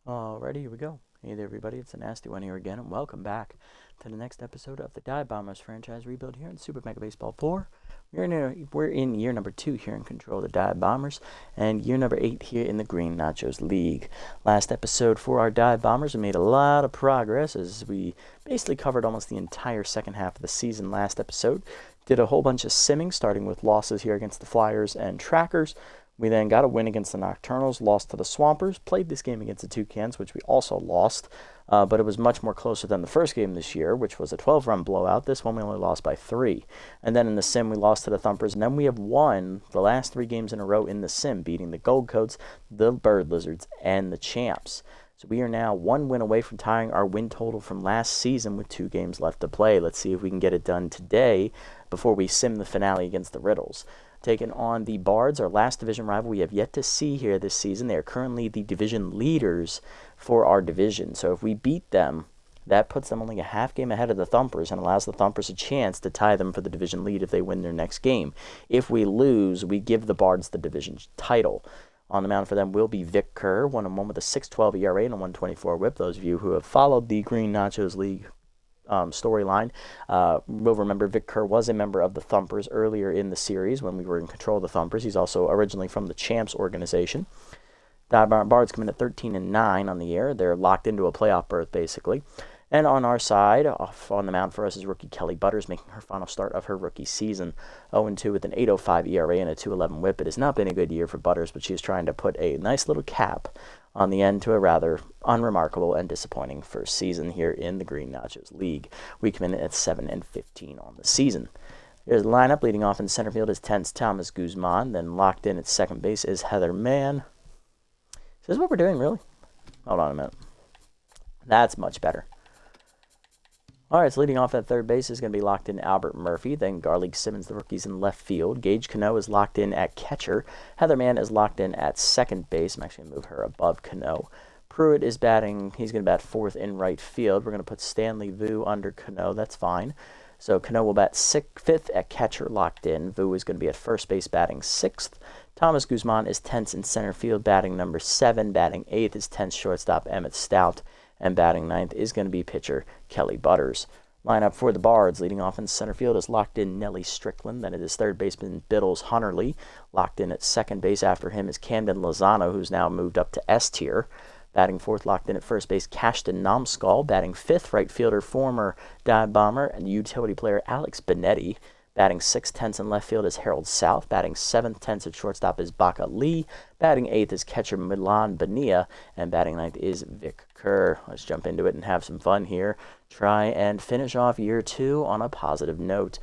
Alrighty, here we go. Hey there, everybody. It's a nasty one here again, and welcome back to the next episode of the Dive Bombers franchise rebuild here in Super Mega Baseball 4. We're in year number 2 here in control of the Dive Bombers, and year number 8 here in the Green Nachos League. Last episode for our Dive Bombers, we made a lot of progress as we basically covered almost the entire second half of the season last episode. Did a whole bunch of simming, starting with losses here against the Flyers and Trackers. We then got a win against the Nocturnals, lost to the Swampers, played this game against the Toucans, which we also lost, but it was much more closer than the first game this year, which was a 12-run blowout. This one we only lost by 3. And then in the Sim, we lost to the Thumpers, and then we have won the last 3 games in a row in the Sim, beating the Gold Coats, the Bird Lizards, and the Champs. So we are now 1 win away from tying our win total from last season with 2 games left to play. Let's see if we can get it done today before we sim the finale against the Riddles. Taking on the Bards, our last division rival we have yet to see here this season. They are currently the division leaders for our division. So if we beat them, that puts them only a half game ahead of the Thumpers and allows the Thumpers a chance to tie them for the division lead if they win their next game. If we lose, we give the Bards the division title. On the mound for them will be Vic Kerr, 1-1 with a 6.12 ERA and a 1.24 WHIP. Those of you who have followed the Green Nachos League storyline will remember Vic Kerr was a member of the Thumpers earlier in the series when we were in control of the Thumpers. He's also originally from the Champs organization. The Bards come in at 13-9 on the year. They're locked into a playoff berth, basically. And on our side, off on the mound for us is rookie Kelly Butters, making her final start of her rookie season. 0-2 with an 8.05 ERA and a 2.11 WHIP. It has not been a good year for Butters, but she's trying to put a nice little cap on the end to a rather unremarkable and disappointing first season here in the Green Nachos League. We come in at 7-15 on the season. Here's the lineup. Leading off in center field is tense Thomas Guzman. Then locked in at second base is Heather Mann. Is this what we're doing, really? Hold on a minute. That's much better. All right, so leading off at third base is going to be locked in Albert Murphy. Then Garlic Simmons, the rookies, in left field. Gage Cano is locked in at catcher. Heather Mann is locked in at second base. I'm actually going to move her above Cano. Pruitt is batting. He's going to bat fourth in right field. We're going to put Stanley Vu under Cano. That's fine. So Cano will bat fifth at catcher, locked in. Vu is going to be at first base, batting sixth. Thomas Guzman is tense in center field, batting number 7. Batting eighth is tense shortstop Emmett Stout. And batting ninth is going to be pitcher Kelly Butters. Lineup for the Bards, leading off in center field, is locked in Nellie Strickland. Then it is third baseman Biddles Hunterly. Locked in at second base after him is Camden Lozano, who's now moved up to S tier. Batting fourth, locked in at first base, Cashton Nomskull. Batting fifth, right fielder, former Dive Bomber and utility player Alex Benetti. Batting sixth, tense in left field is Harold South. Batting seventh, tense at shortstop is Baca Lee. Batting eighth is catcher Milan Bonilla. And batting ninth is Vic Kerr. Let's jump into it and have some fun here. Try and finish off year 2 on a positive note.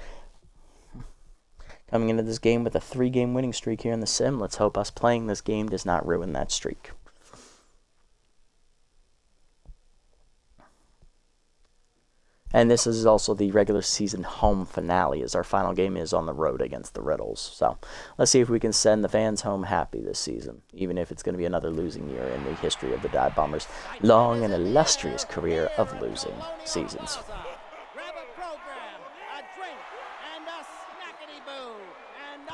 Coming into this game with a 3-game winning streak here in the Sim. Let's hope us playing this game does not ruin that streak. And this is also the regular season home finale, as our final game is on the road against the Riddles. So let's see if we can send the fans home happy this season, even if it's going to be another losing year in the history of the Dive Bombers' long and illustrious career of losing seasons.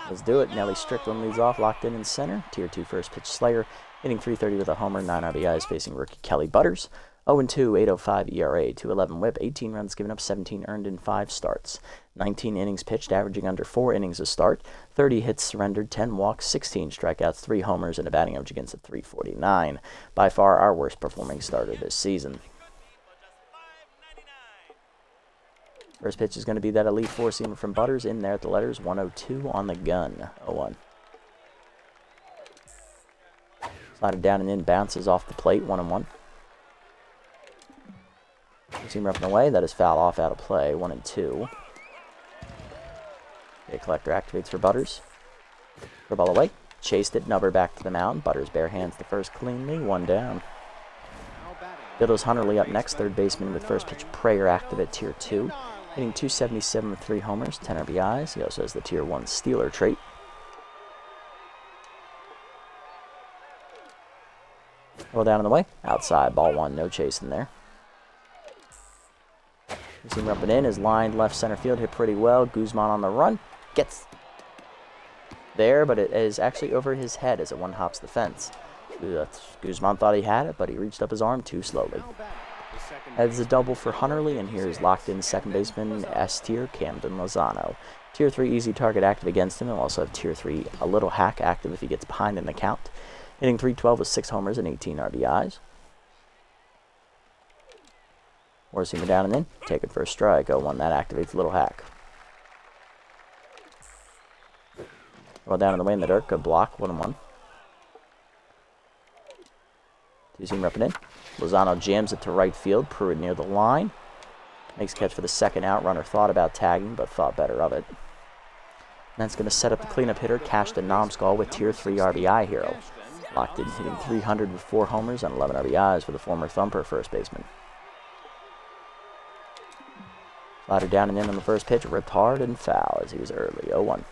Let's do it. Nellie Strickland leads off, locked in center. Tier 2 first pitch Slayer, hitting .330 with a homer, 9 RBIs, facing rookie Kelly Butters. 0-2, 8.05 ERA, 2.11 WHIP, 18 runs given up, 17 earned in 5 starts. 19 innings pitched, averaging under 4 innings a start. 30 hits surrendered, 10 walks, 16 strikeouts, 3 homers, and a batting average against a .349. By far our worst performing starter this season. First pitch is going to be that elite 4-seamer from Butters in there at the letters. 1-0-2 on the gun. 0-1. Slided down and in, bounces off the plate. 1-1. Seamer up and away. That is foul off out of play. 1-2. Okay, collector activates for Butters. Throw ball away. Chased it. Nubber back to the mound. Butters bare hands the first cleanly. 1 down. Biddles Hunterly up next. Third baseman with first pitch Prayer active at tier 2. Hitting .277 with 3 homers, 10 RBIs. He also has the tier 1 stealer trait. Roll down in the way. Outside. Ball 1. No chasing there. Seamer up and in is lined left center field, hit pretty well. Guzman on the run, gets there, but it is actually over his head as it one-hops the fence. Guzman thought he had it, but he reached up his arm too slowly. Heads a double for Hunterly, and here's locked in second baseman S tier Camden Lozano. Tier 3 easy target active against him. He'll also have Tier 3 a little hack active if he gets behind in the count. Hitting .312 with 6 homers and 18 RBIs. Four-seamer down and in. Take it for a strike. 0-1. That activates Little Hack. Well, down in the way in the dirt. Good block. 1-1. Two-seamer up and in. Lozano jams it to right field. Pruitt near the line. Makes catch for the second out. Runner thought about tagging, but thought better of it. And that's going to set up the cleanup hitter, Cashton Nomskull, with Tier 3 RBI hero. Locked in, hitting .300 with 4 homers and 11 RBIs for the former Thumper first baseman. Slider down and in on the first pitch, ripped hard and foul as he was early. 0-1.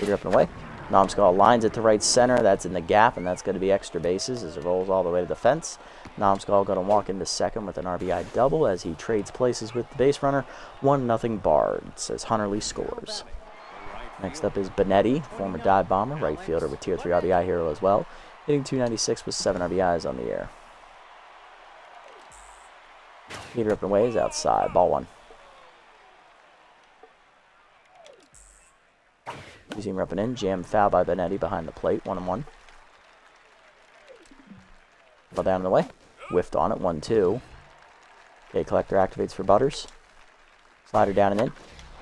Leader up and away. Nomskull lines it to right center. That's in the gap, and that's going to be extra bases as it rolls all the way to the fence. Nomskull going to walk into second with an RBI double as he trades places with the base runner. 1-0 Bards as Hunterly scores. Next up is Benetti, former dive bomber, right fielder with Tier 3 RBI hero as well. Hitting .296 with 7 RBIs on the year. Leader up and away is outside. Ball 1. Two-seamer up and in. Jam foul by Benetti behind the plate. 1-1. Ball down and away. Whiffed on it. 1-2. Okay, collector activates for Butters. Slider down and in.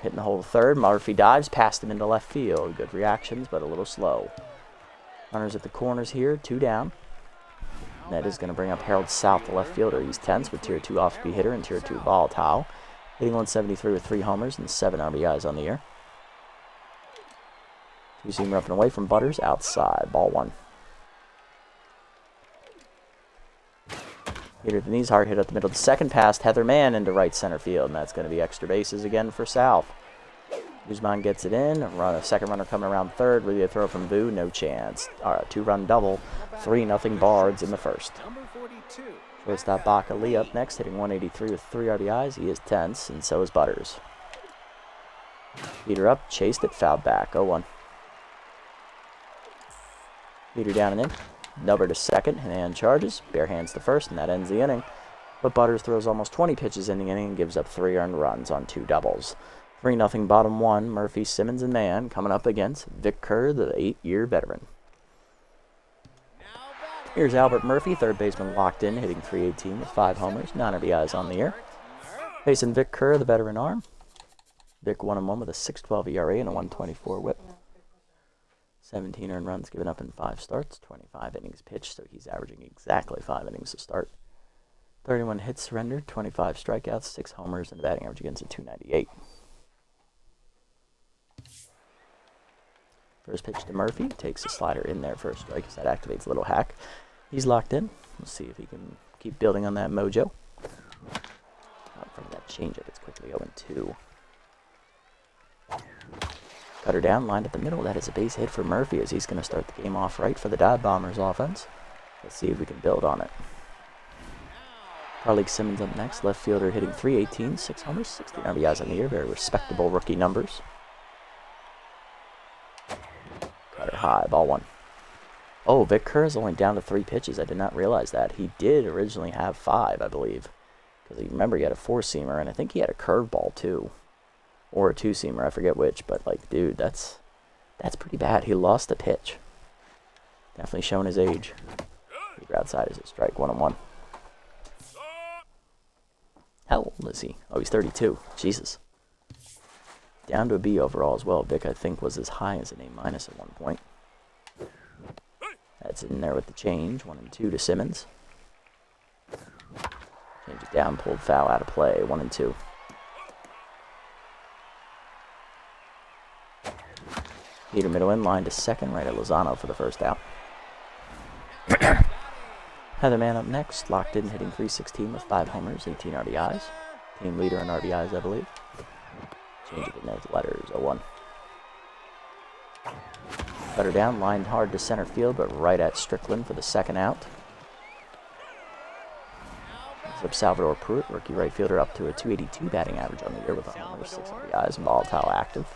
Hitting the hole to third. Murphy dives past him into left field. Good reactions, but a little slow. Runners at the corners here. 2 down. That is going to bring up Harold South, the left fielder. He's tense with Tier 2 off-speed hitter and Tier 2 volatile. Hitting 173 with 3 homers and 7 RBIs on the year. Two-seamer up and away from Butters. Outside. Ball 1. Hitter at the knees, hard hit up the middle. The second past Heather Mann into right center field, and that's going to be extra bases again for South. Guzman gets it in. A second runner coming around third. Really a throw from Boo. No chance. 2-run double. 3-0 Bards in the first. Shortstop Baca Lee up next, hitting 183 with 3 RBIs. He is tense, and so is Butters. Leader up, chased it, fouled back. 0-1. Leader down and in. Nubber to second, and charges. Bare hands to first, and that ends the inning. But Butters throws almost 20 pitches in the inning and gives up 3 earned runs on 2 doubles. 3-0 bottom 1. Murphy, Simmons, and Mann coming up against Vic Kerr, the 8-year veteran. Here's Albert Murphy, third baseman locked in, hitting .318 with 5 homers, 9 RBIs on the year. Facing Vic Kerr, the veteran arm. Vic 1-1 with a 6.12 ERA and a 1.24 WHIP. 17 earned runs given up in 5 starts, 25 innings pitched, so he's averaging exactly 5 innings to start. 31 hits surrendered, 25 strikeouts, 6 homers, and a batting average against a .298. First pitch to Murphy, takes a slider in there for a strike as that activates Little Hack. He's locked in. We'll see if he can keep building on that mojo. Out in front of that changeup, it's quickly 0-2. Cutter down, lined at the middle. That is a base hit for Murphy as he's going to start the game off right for the Dive Bombers offense. Let's see if we can build on it. Carly Simmons up next, left fielder hitting .318, 6 homers, 16 RBIs on the year. Very respectable rookie numbers. Cutter high, ball 1. Oh, Vic Kerr is only down to 3 pitches. I did not realize that. He did originally have 5, I believe. Because remember, he had a 4-seamer, and I think he had a curveball too. Or a 2-seamer, I forget which. But, like, dude, that's pretty bad. He lost a pitch. Definitely showing his age. Leader outside is a strike, 1-1. How old is he? Oh, he's 32. Jesus. Down to a B overall as well. Vic, I think, was as high as an A- at one point. That's in there with the change. 1-2 to Simmons. Change it down, pulled foul out of play. 1-2. Peter middle in, line to second, right at Lozano for the first out. Heather Mann up next, locked in, hitting .316 with 5 homers, 18 RBIs. Team leader in RBIs, I believe. Change it in there with letters, 0-1. Cutter down, lined hard to center field, but right at Strickland for the second out. Up Salvador Pruitt, rookie right fielder, up to a .282 batting average on the year with a homer, 6 RBIs, and volatile active.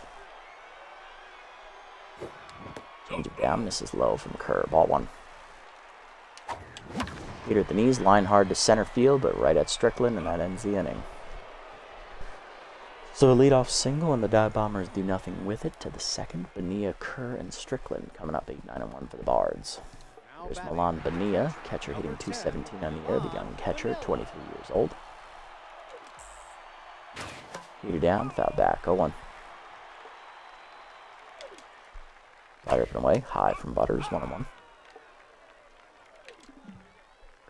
Change it down, misses low from Kerr. Ball 1. Heater at the knees, line hard to center field, but right at Strickland, and that ends the inning. So a leadoff single, and the Dive Bombers do nothing with it to the second. Bonilla, Kerr, and Strickland coming up 8-9-1 for the Bards. Here's Milan Bonilla, catcher hitting .217 on the year, the young catcher, 23 years old. Heater down, foul back, 0-1. Fire up and away, high from Butters, 1-1.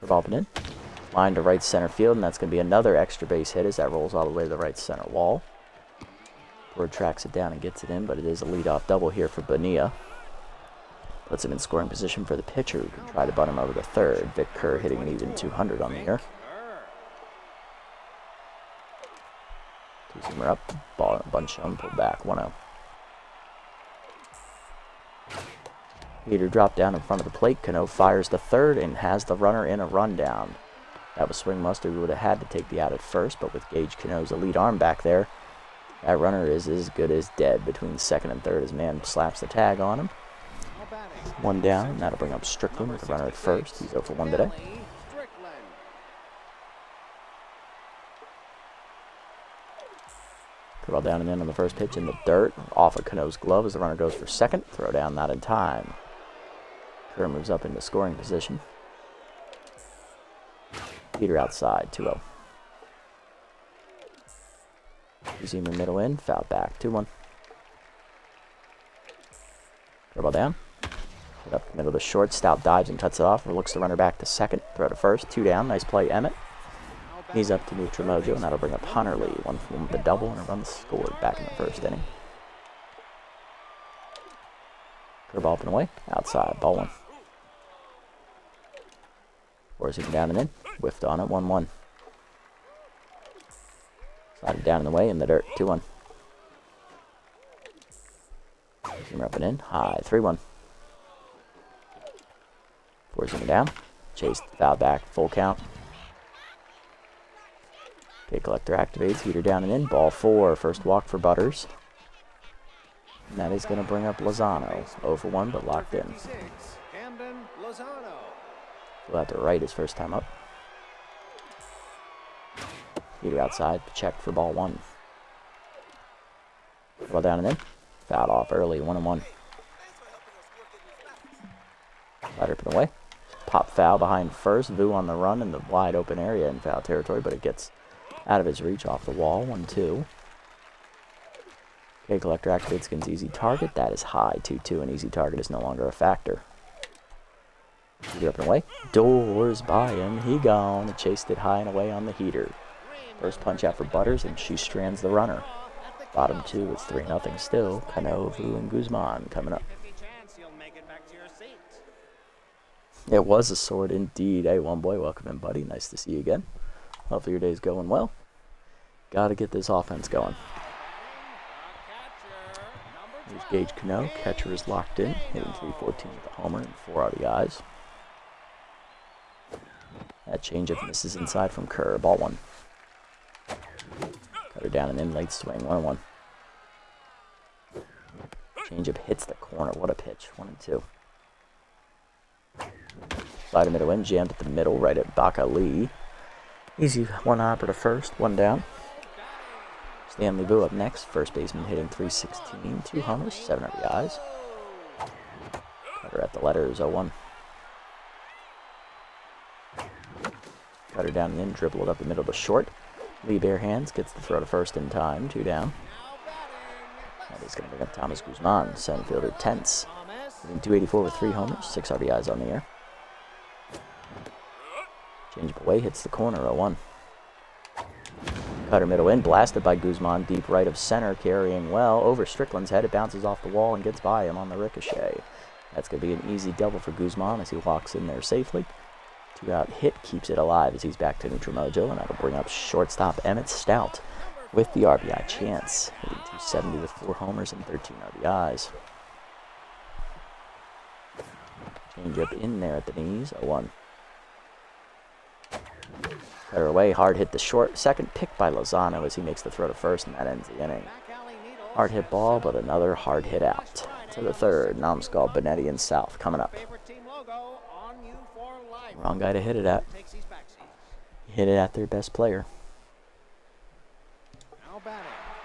Curveball in, line to right center field, and that's going to be another extra base hit as that rolls all the way to the right center wall. Ford tracks it down and gets it in, but it is a leadoff double here for Bonilla. Puts him in scoring position for the pitcher, who can try to butt him over to third. Vic Kerr hitting an even .200 on the year. Two-seamer up, ball and a bunch of them, pulled back, 1-0. Heater dropped down in front of the plate. Cano fires the third and has the runner in a rundown. That was swing muster. We would have had to take the out at first, but with Gage Cano's elite arm back there, that runner is as good as dead between second and third as man slaps the tag on him. One down, and that'll bring up Strickland with the runner at first. He's 0 for 1 today. Curveball down and in on the first pitch in the dirt. Off of Cano's glove as the runner goes for second. Throw down, not in time. Kerr moves up into scoring position. Peter outside, 2-0. Two-seamer middle in, foul back, 2-1. Curveball down. Hit up the middle of the short. Stout dives and cuts it off. Looks the runner back to second. Throw to first, 2 down. Nice play, Emmett. He's up to neutral mojo, and that'll bring up Hunter Lee. 1 for 1 with a double and a run scored back in the first inning. Curveball up and away. Outside, ball 1. Forcing down and in. Whiffed on it, 1-1. Slided down in the way in the dirt, 2-1. Zoomer up and in, high, 3-1. Forcing it down. Chase, foul back, full count. Okay, collector activates, heater down and in, ball 4. First walk for Butters. And that is going to bring up Lozano. 0 for 1, but locked in. Go out to right his first time up. Heater outside, check for ball 1. Ball down and in. Fouled off early, 1-1. Right up and away. Pop foul behind first. Vu on the run in the wide open area in foul territory, but it gets out of his reach off the wall, 1-2. Okay, collector activates against easy target. That is high, 2-2, and easy target is no longer a factor. Heater up and away. Doors by him. He gone. It chased it high and away on the heater. First punch out for Butters, and she strands the runner. Bottom 2, it's 3-0 still. Cano, Vu, and Guzman coming up. It was a sword indeed. Hey, one boy, welcome in, buddy. Nice to see you again. Hopefully your day's going well. Got to get this offense going. Here's Gage Cano. Catcher is locked in, hitting .314 with a homer and 4 RBIs. That changeup misses inside from Kerr. Ball 1. Cutter down and in, late swing, 1-1. Changeup hits the corner. What a pitch. 1-2. Slide middle in, jammed at the middle, right at Baka Lee. Easy 1 hopper to first, 1 down. Stanley Vu up next. First baseman hitting .316, 2 homers, 7 RBIs. Cutter at the letters, 0-1. Cutter down and in, dribbled up the middle to short. Lee bare hands, gets the throw to first in time, 2 down. That is going to bring up Thomas Guzman, center fielder, tense. Hitting .284 with 3 homers, 6 RBIs on the year. Change up away, hits the corner, 0-1. Cutter middle in, blasted by Guzman, deep right of center, carrying well. Over Strickland's head, it bounces off the wall and gets by him on the ricochet. That's going to be an easy double for Guzman as he walks in there safely. 2-out hit keeps it alive as he's back to neutral mojo, and that'll bring up shortstop Emmett Stout with the RBI chance. Hitting .270 with 4 homers and 13 RBIs. Change up in there at the knees, 0-1. Cutter away, hard hit the short. Second pick by Lozano as he makes the throw to first, and that ends the inning. Hard hit ball, but another hard hit out. to the third. Nomskull, Benetti, and South coming up. Wrong guy to hit it at. Hit it at their best player.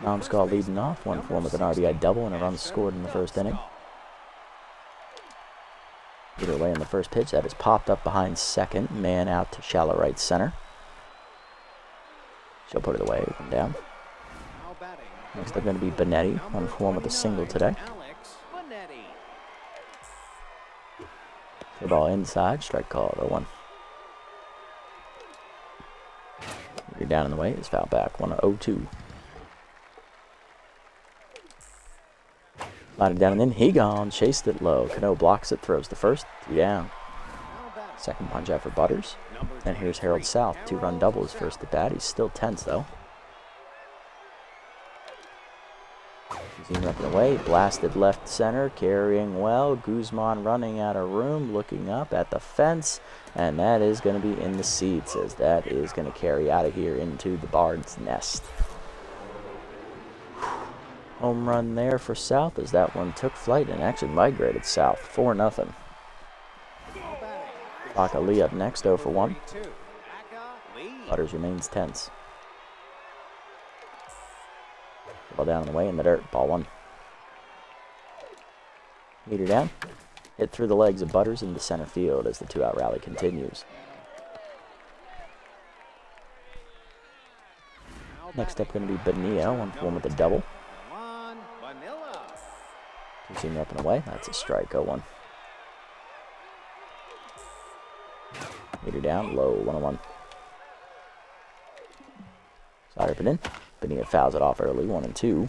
Nomskull leading off, 1-for-1 with an RBI double and a run scored in the first inning. Either way in the first pitch, that is popped up behind second. Man out to shallow right center. She'll put it away, one down. Next up going to be Benetti, 1-for-1 with a single today. The ball inside, strike call, 0-1. You're down in the way, it's foul back, 1-0-2. Slided down and in, he gone, chased it low. Cano blocks it, throws the first, 2 down. Second punch out for Butters. And here's Harold South, 2-run double his first at bat. He's still tense though. He's up and away, blasted left center, carrying well. Guzman running out of room, looking up at the fence. And that is going to be in the seats as that is going to carry out of here into the Bards' nest. Home run there for South as that one took flight and actually migrated south, 4-0. Baca Lee up next, 0-for-1. Butters remains tense. Ball down in the way in the dirt, ball 1. Meter down, hit through the legs of Butters into center field as the 2-out rally continues. Next up going to be Bonilla, 1-for-1 with a double. 2-seamer up and away. That's a strike, 0-1. Meter down, low, 1-1. Slider up and in. Bonilla fouls it off early, 1-2.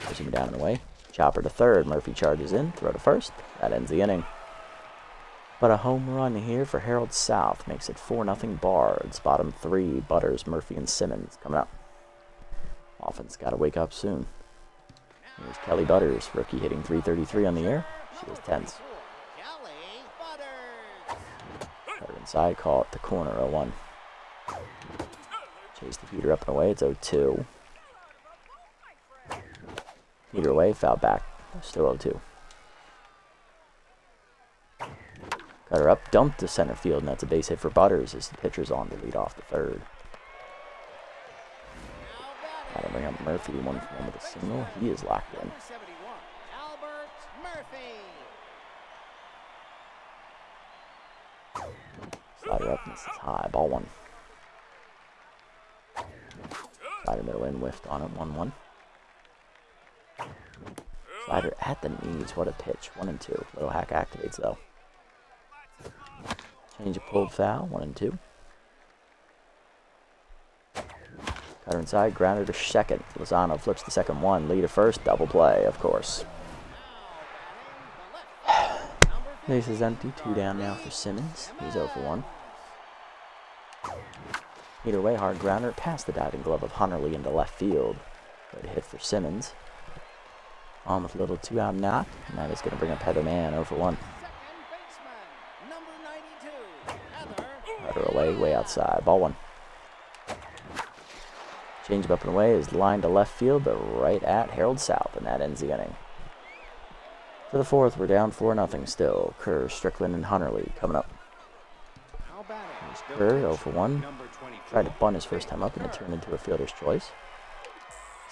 2-seamer down and away. Chopper to third. Murphy charges in. Throw to first. That ends the inning. But a home run here for Harold South makes it 4-0 Bards. Bottom 3, Butters, Murphy, and Simmons coming up. Offense got to wake up soon. Here's Kelly Butters, rookie hitting .333 on the air. She is tense. Cutter inside, call it the corner, 0-1. Chase the heater up and away, it's 0-2. Heater away, foul back, still 0-2. Cutter up, dumped to center field, and that's a base hit for Butters as the pitcher's on to lead off the third. Got to bring up Murphy, 1-for-1 with a single. He is locked in. Slider up, misses high, ball 1. Slider middle in, whiffed on it, 1-1. Slider at the knees, what a pitch, 1-2. Little hack activates though. Change of pulled foul, 1-2. Cutter inside, grounder to second. Lozano flips the second one, lead to first, double play, of course. Base is empty, 2 down now for Simmons. He's 0-for-1. Either way, hard grounder past the diving glove of Hunterly into left field. Good hit for Simmons. On with a little 2-out knock, and that is going to bring up Heather Mann, 0-for-1. Cutter away, way outside, ball 1. Change up and away is lined to left field, but right at Harold South, and that ends the inning. For the fourth, we're down 4-0 still. Kerr, Strickland, and Hunterly coming up. Here's Kerr, 0-for-1. Tried to bunt his first time up, and it turned into a fielder's choice.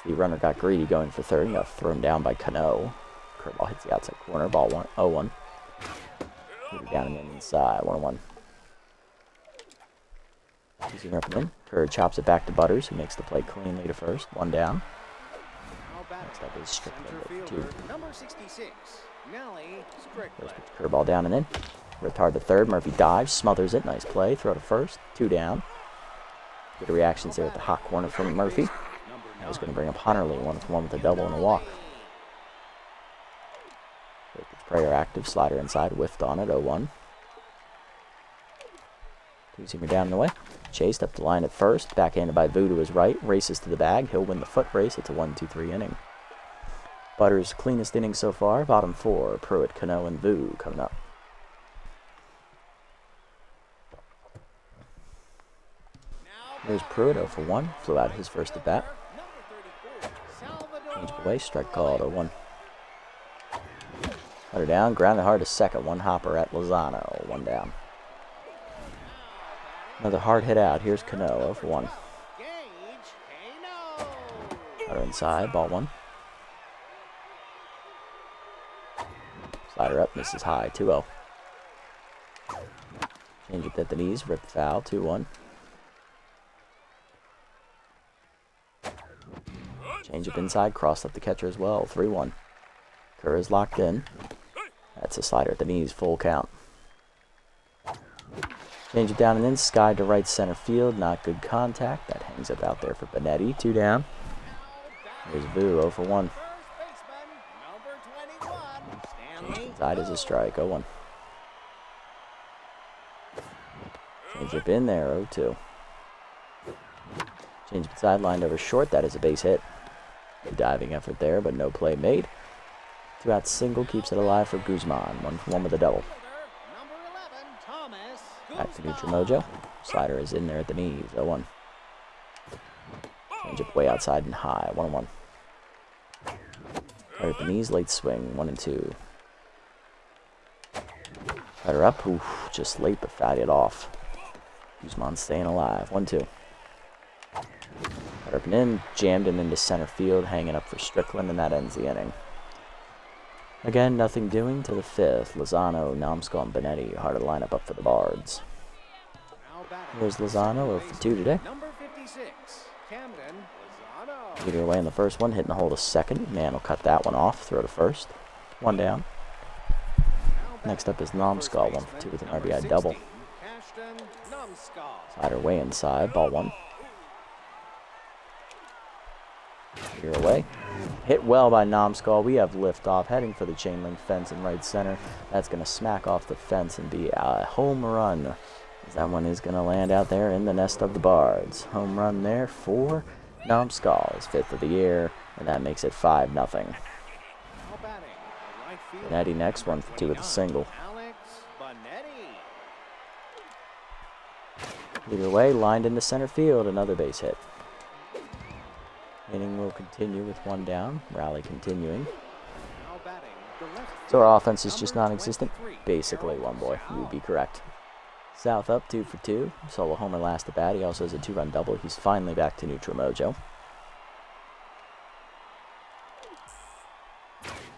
So the runner got greedy going for third, and got thrown down by Cano. Curveball hits the outside corner, ball 0-1. Down and in inside, 1-1. Using up and in. Kerr chops it back to Butters, who makes the play cleanly to first. 1 down. Next up is Strickland, 2. First pitch, curveball down and in. Retard to third. Murphy dives, smothers it. Nice play. Throw to first. 2 down. Good reactions there at the hot corner from Murphy. Now he's going to bring up Hunterly, 1-for-1 with a double and a walk. Prayer active, slider inside, whiffed on it, 0-1. 2-seamer down and away. Chased up the line at first, backhanded by Vu to his right, races to the bag. He'll win the foot race. It's a 1-2-3 inning. Butters' cleanest inning so far, bottom 4. Pruitt, Cano, and Vu coming up. There's Pruitt, 0-for-1. Flew out his first at bat. Change away, strike called, 0-1. Let her down, grounded hard to second, one hopper at Lozano, 1 down. Another hard hit out, here's Cano, 0-1. Cutter inside, ball 1. Slider up, misses high, 2-0. Change it at the knees, rip foul, 2-1. Change up inside, cross up the catcher as well, 3-1. Kerr is locked in. That's a slider at the knees, full count. Change it down and in, sky to right center field, not good contact. That hangs up out there for Benetti, 2 down. Here's Vu, 0-1. Change inside is a strike, 0-1. Change up in there, 0-2. Change up sideline over short, that is a base hit. A diving effort there, but no play made. 2 out single keeps it alive for Guzman. 1-for-1 with a double. Back to neutral mojo. Slider is in there at the knees. 0-1. Change up way outside and high. 1-1. Right at the knees, late swing. 1-2. Cutter up. Oof, just late but fouled it off. Guzman staying alive. 1-2. Cutter up and in. Jammed him into center field. Hanging up for Strickland, and that ends the inning. Again, nothing doing to the 5th. Lozano, Namskal, and Benetti hard to line up for the Bards. Here's Lozano, 0-for-2 today. Leader away in the first one, hitting the hole to second. Man will cut that one off, throw to first. 1 down. Next up is Namskal, 1-for-2 with an RBI double. Slider way inside, ball 1. Leader away. Hit well by Namskal. We have liftoff, heading for the chain link fence in right center. That's going to smack off the fence and be a home run. That one is going to land out there in the nest of the Bards. Home run there for Namskal, his 5th of the year, and that makes it 5-0. Benetti next, 1-for-2 with a single. Either way, lined into center field, another base hit. Inning will continue with 1 down. Rally continuing. So our offense is just non-existent. Basically, one boy. You would be correct. South up, 2-for-2. Solo homer last at bat. He also has a 2-run double. He's finally back to neutral mojo.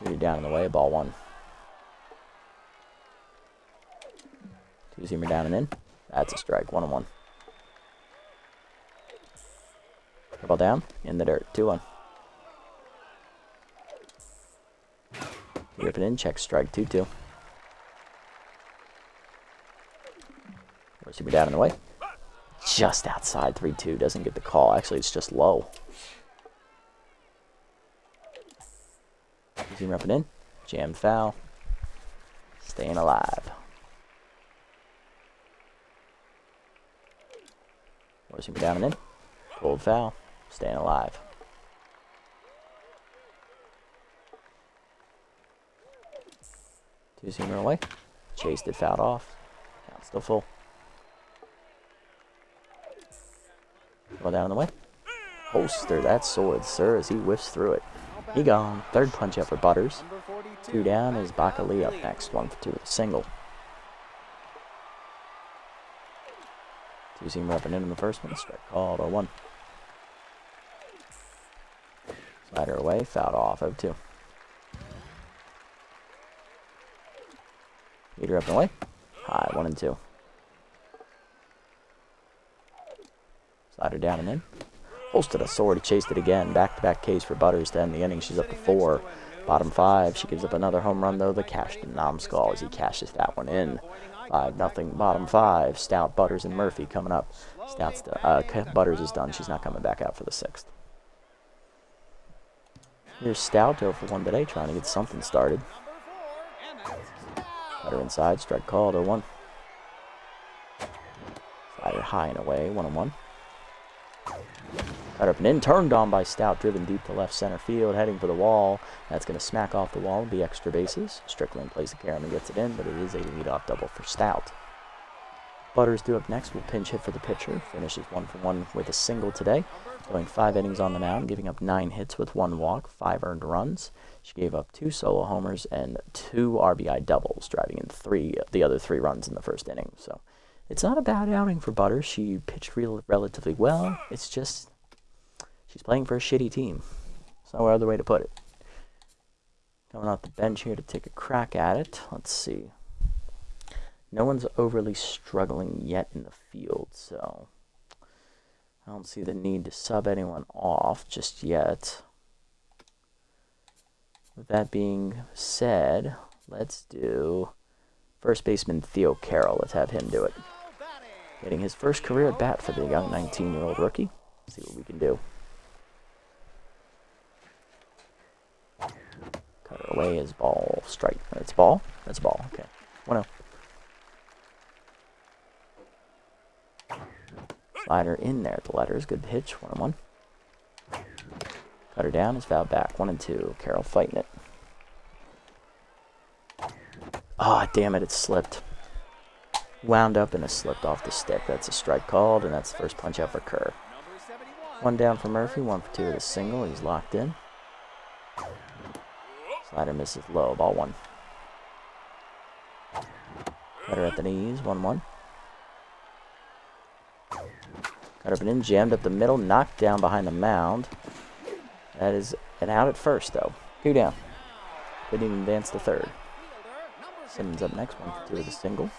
You're down in the way, ball 1. 2-seamer down and in. That's a strike, 1-1. Ball down, in the dirt, 2-1. Rip it in, check strike, 2-2. Receiver down in the way. Just outside, 3-2, doesn't get the call. Actually, it's just low. Receiver up and in, jam foul. Staying alive. Receiver down and in, pulled foul. Staying alive. Two-seamer away. Chased it, fouled off. Count still full. Ball down in the way. Holster that sword, sir, as he whiffs through it. He gone. 3rd punch up for Butters. 2 down is Bakali up next. 1-for-2 with a single. Two-seamer up and in the first one. Strike called, 0-1. Slider away, fouled off, 0-2. Leader up and away. High, 1-2. Slider down and in. Holstered a sword, he chased it again. Back-to-back Ks for Butters to end the inning. She's up to 4. Bottom 5. She gives up another home run, though. The cash to Namskal as he cashes that one in. 5-0. Bottom 5. Stout, Butters, and Murphy coming up. Butters is done. She's not coming back out for the 6th. Here's Stout, 0-for-1 today, trying to get something started. Cutter inside, strike called, 0-1. Slider high and away, 1-1. Cutter up and in, turned on by Stout, driven deep to left center field, heading for the wall. That's going to smack off the wall and be extra bases. Strickland plays the carom and gets it in, but it is a leadoff double for Stout. Butters due up next will pinch hit for the pitcher. Finishes 1-for-1 with a single today. Going 5 innings on the mound, giving up 9 hits with 1 walk, 5 earned runs. She gave up 2 solo homers and 2 RBI doubles, driving in the other 3 runs in the first inning. So it's not a bad outing for Butters. She pitched relatively well. It's just she's playing for a shitty team. There's no other way to put it. Coming off the bench here to take a crack at it. Let's see. No one's overly struggling yet in the field, so I don't see the need to sub anyone off just yet. With that being said, let's do first baseman Theo Carroll. Let's have him do it. Getting his first career at bat for the young 19-year-old rookie. Let's see what we can do. Cut it away as ball. Strike. That's ball? That's ball. Okay. 1-0. Slider in there at the letters. Good pitch. 1-1. Cut her down. Is fouled back. 1-2. Carroll fighting it. Ah, oh, damn it. It slipped. Wound up and it slipped off the stick. That's a strike called, and that's the first punch out for Kerr. 1 down for Murphy. 1 for 2 with a single. He's locked in. Slider misses low. Ball 1. Cutter at the knees. 1-1. Cut up and in, jammed up the middle, knocked down behind the mound. That is an out at first, though. 2 down. Couldn't even advance to third. Simmons up next, 1 for 2 with a single.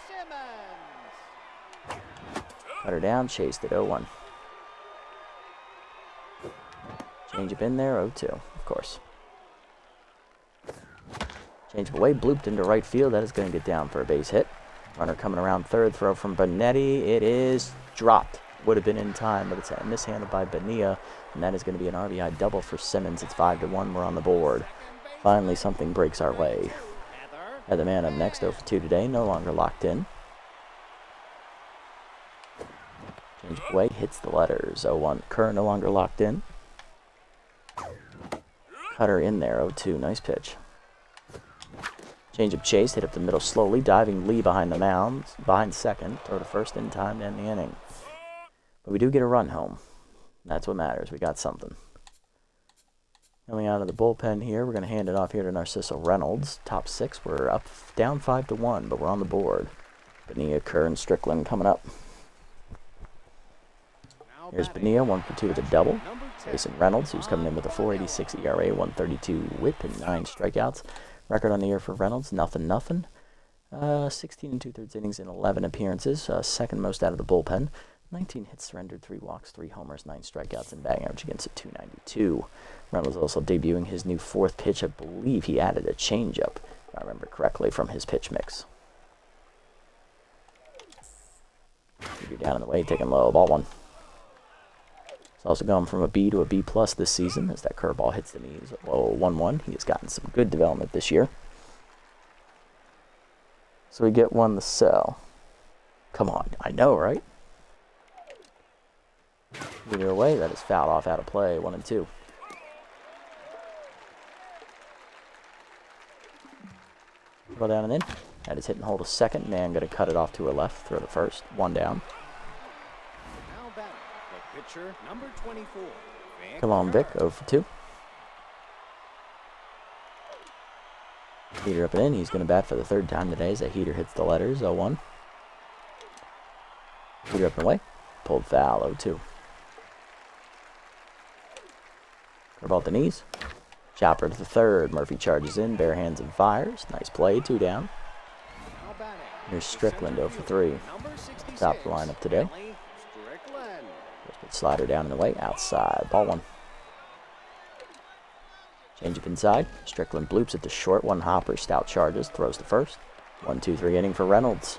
Cut her down, chased it, 0-1. Change up in there, 0-2, of course. Change up away, blooped into right field. That is going to get down for a base hit. Runner coming around third, throw from Benetti. It is dropped. Would have been in time, but it's mishandled by Bonilla, and that is going to be an RBI double for Simmons. It's 5-1. We're on the board. Finally, something breaks our way. Had the man up next, 0 for 2 today, no longer locked in. Change away, hits the letters, 0-1. Kerr no longer locked in. Cutter in there, 0-2. Nice pitch. Change up chase, hit up the middle slowly, diving Lee behind the mound, behind second, throw to first in time to end the inning. But we do get a run home. That's what matters. We got something. Coming out of the bullpen here, we're going to hand it off here to Narciso Reynolds. Top 6, we're up, down 5-1, but we're on the board. Bonilla, Kerr, and Strickland coming up. Here's Bonilla, 1 for 2 with a double. Facing Reynolds, who's coming in with a 4.86 ERA, 1.32 WHIP, and 9 strikeouts. Record on the year for Reynolds, nothing. 16 2/3 innings in 11 appearances, second most out of the bullpen. 19 hits surrendered, 3 walks, 3 homers, 9 strikeouts, and batting average against a 292. Reynolds also debuting his new 4th pitch. I believe he added a changeup, if I remember correctly, from his pitch mix. You're down in the way, taking low, ball 1. He's also gone from a B to a B+ this season as that curveball hits the knees. Low 1-1. He has gotten some good development this year. So we get 1 to sell. Come on, I know, right? Either away, that is fouled off out of play, 1-2. Go down and in. That is hit and hold a second. Man going to cut it off to her left, throw to first. 1 down. Now batting, the pitcher, number 24. Come on, Vic, 0 for 2. Heater up and in. He's going to bat for the 3rd time today as that heater hits the letters, 0-1. Heater up and away. Pulled foul, 0-2. Curveball at the knees. Chopper to the 3rd. Murphy charges in, bare hands and fires. Nice play, 2 down. Here's Strickland, 0 for 3. Top of the lineup today. Just put slider down in the way, outside. Ball 1. Change up inside. Strickland bloops at the short. 1 hopper, stout charges, throws to first. 1-2-3 inning for Reynolds.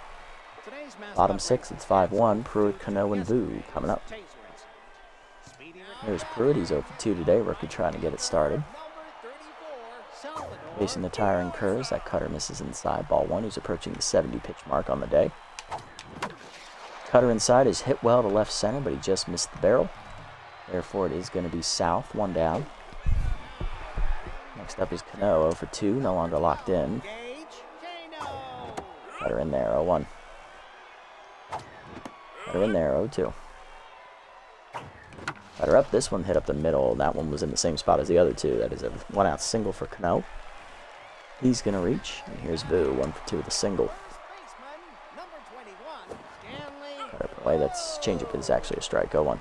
Bottom 6, it's 5-1. Pruitt, Cano, and Vu coming up. There's Pruitt. He's 0 for 2 today. Rookie trying to get it started. Facing the tiring Kerrs. That cutter misses inside. Ball 1. Who's approaching the 70-pitch mark on the day. Cutter inside is hit well to left center, but he just missed the barrel. Therefore, it is going to be south. 1 down. Next up is Cano. 0 for 2. No longer locked in. Cutter in there. 0-1. Cutter in there. 0-2. Better up. This one hit up the middle. That one was in the same spot as the other two. That is a 1-out single for Cano. He's going to reach. And here's Boo. 1 for 2 with a single. Better play. That's changeup is actually a strike. 0-1.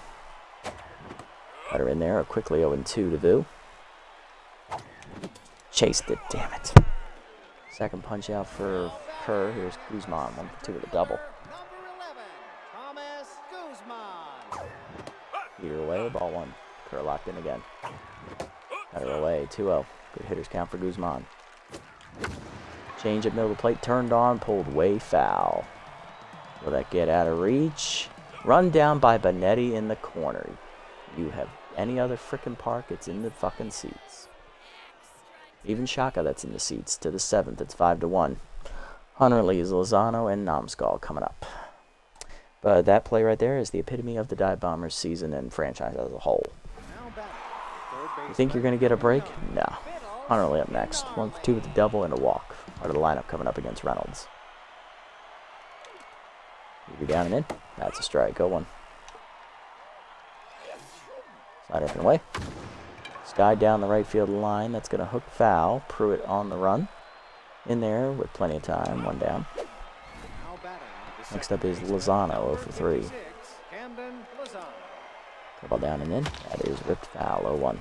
Better in there. Quickly 0-2 to Boo. Chased it. Damn it. Second punch out for Kerr. Here's Guzman. 1 for 2 with a double. Heater away, ball 1. Kerr locked in again. Better away, 2-0. Good hitters count for Guzman. Change at middle of the plate, turned on, pulled way foul. Will that get out of reach? Run down by Benetti in the corner. You have any other frickin' park, it's in the fucking seats. Even Shaka, that's in the seats. To the 7th, it's 5-1. Hunter leaves Lozano and Namskal coming up. But that play right there is the epitome of the Dive Bombers season and franchise as a whole. You think you're going to get a break? No. Hunter up next. 1 for 2 with a double and a walk. Part of the lineup coming up against Reynolds. You're down and in. That's a strike. 0-1. Slide up and away. Sky down the right field line. That's going to hook foul. Pruitt on the run. In there with plenty of time. 1 down. Next up is Lozano, 0 for 3. Ball down and in. That is ripped foul, 0-1.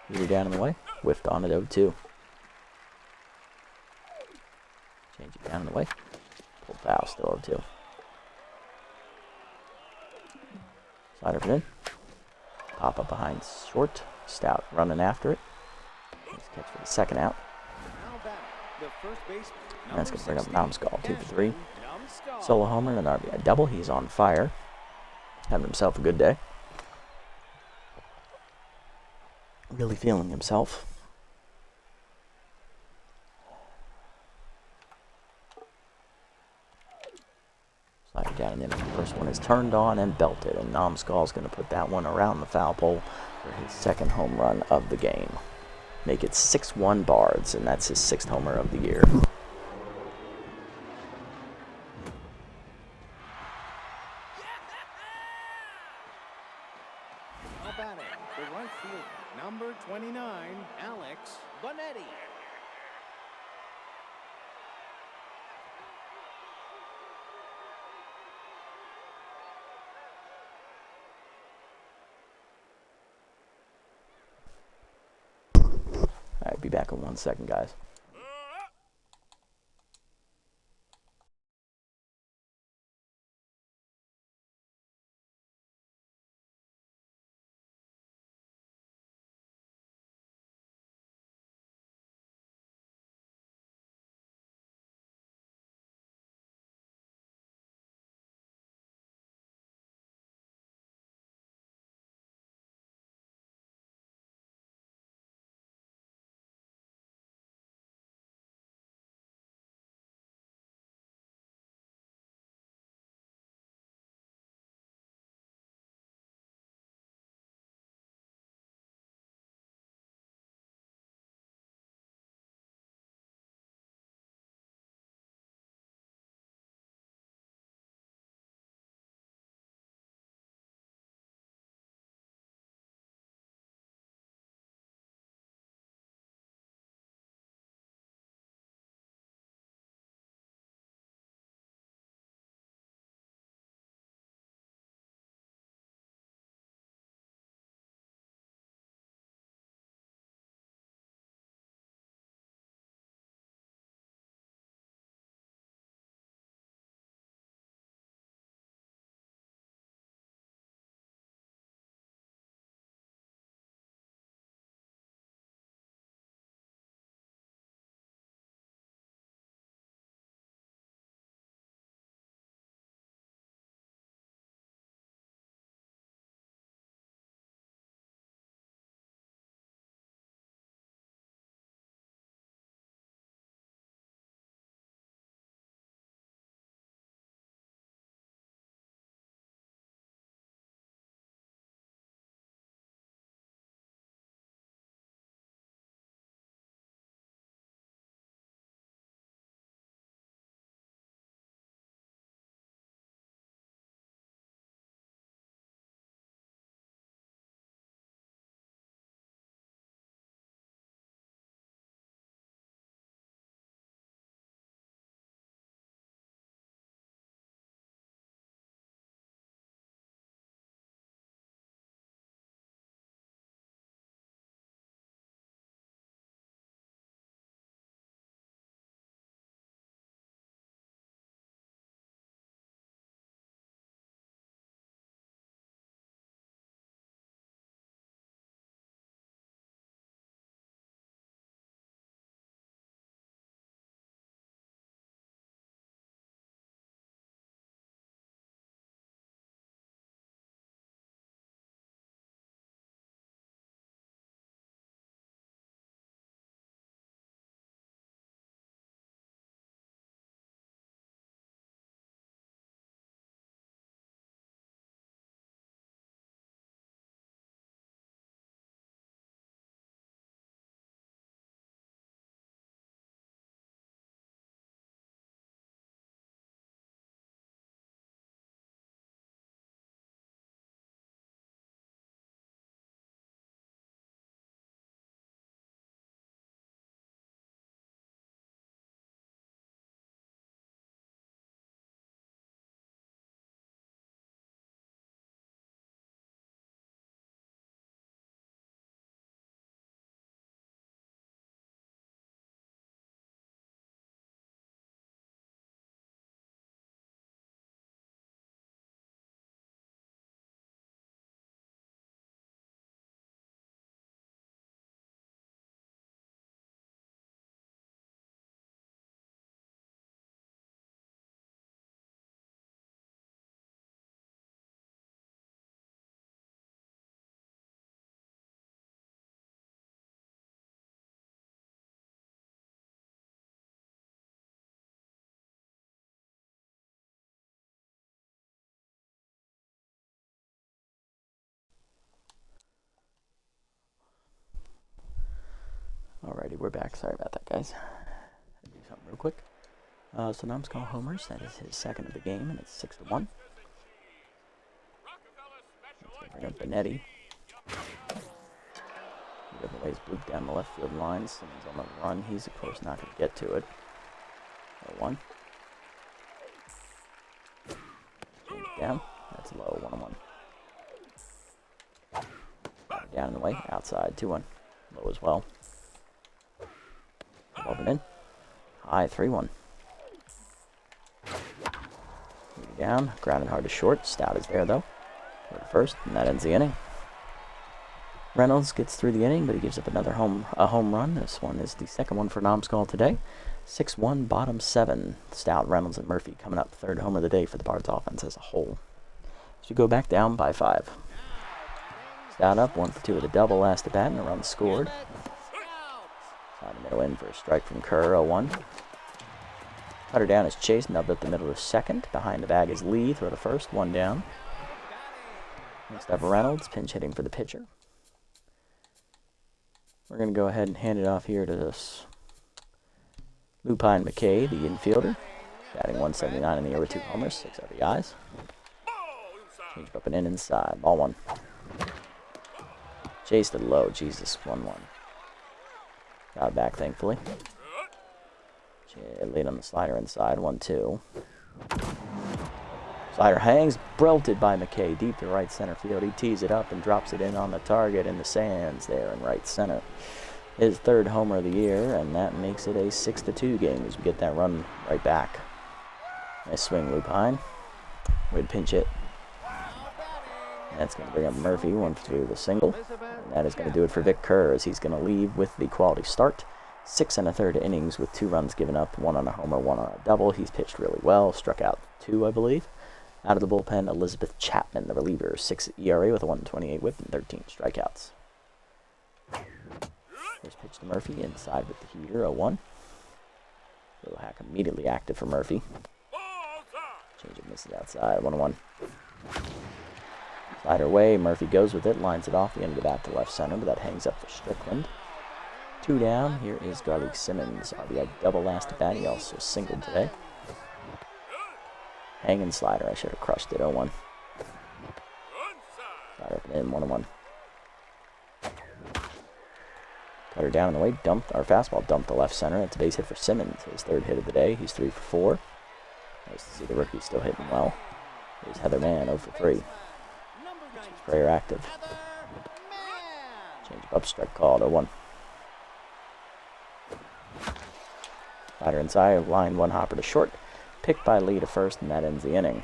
Heater down in the way. Whiffed on it, 0-2. Change it down in the way. Pulled foul, still 0-2. Slider it in. Pop up behind short. Stout running after it. Nice catch for the second out. And that's going to bring up Namskal, 2 for 3. Solo homer and an RBI double. He's on fire. Having himself a good day. Really feeling himself. Slider down and in. The first one is turned on and belted. And Namskal's going to put that one around the foul pole for his second home run of the game. Make it 6-1 Bards, and that's his 6th homer of the year. Now batting, the right fielder, number 29, Alex Bonetti. All right, be back in 1 second, guys. we're back. Sorry about that, guys. Do something real quick. So Namskal homers. That is his second of the game, and it's 6-1. Let's bring up Benetti. He gives away his bloop down the left field line. Simmons on the run. He's, of course, not going to get to it. 0-1. Down. That's low. 1-1. Down in the way. Outside. 2-1. Low as well. Open in. High. 3-1. Down. Grounded hard to short. Stout is there, though. Go to first, and that ends the inning. Reynolds gets through the inning, but he gives up another home run. This one is the second one for Namskal today. 6-1, bottom 7. Stout, Reynolds, and Murphy coming up. Third homer of the day for the Bards offense as a whole. So we go back down by 5. Stout up, 1 for 2 with a double last at bat, and a run scored. Side the middle in for a strike from Kerr, 0-1. Cutter down is Chase, nubbed up the middle of second. Behind the bag is Lee, throw to first, 1 down. Next up, Reynolds, pinch hitting for the pitcher. We're going to go ahead and hand it off here to this Lupine McKay, the infielder. Batting 179 in the year with 2 homers, 6 RBIs. Change up and in inside, ball 1. Chase to the low, Jesus, 1-1. Got it back, thankfully. Lead on the slider inside, 1-2. Slider hangs, belted by McKay, deep to right center field. He tees it up and drops it in on the target in the sands there in right center. His 3rd homer of the year, and that makes it a 6-2 game as we get that run right back. Nice swing, Lupine. We'd pinch hit. That's going to bring up Murphy, 1 for 3 with a single. And that is going to do it for Vic Kerr as he's going to leave with the quality start. 6 1/3 innings with 2 runs given up, 1 on a homer, 1 on a double. He's pitched really well, struck out 2, I believe. Out of the bullpen, Elizabeth Chapman, the reliever, 6 ERA with a 1.28 whip and 13 strikeouts. First pitch to Murphy, inside with the heater, 0-1. Little hack immediately active for Murphy. Change it, misses outside, 1-1. Slider away, Murphy goes with it, lines it off the end of the bat to left center, but that hangs up for Strickland. 2 down, here is Garlic Simmons. RBI double last at bat, he also singled today. Hanging slider, I should have crushed it, 0-1. Slider up and in, 1-1. Cutter down in the way, our fastball dumped to left center. That's a base hit for Simmons, his 3rd hit of the day. He's 3 for 4. Nice to see the rookie still hitting well. Here's Heather Mann, 0 for 3. Sprayer active. Change up, strike called, 0-1. Slider inside, line 1 hopper to short. Picked by Lee to first, and that ends the inning.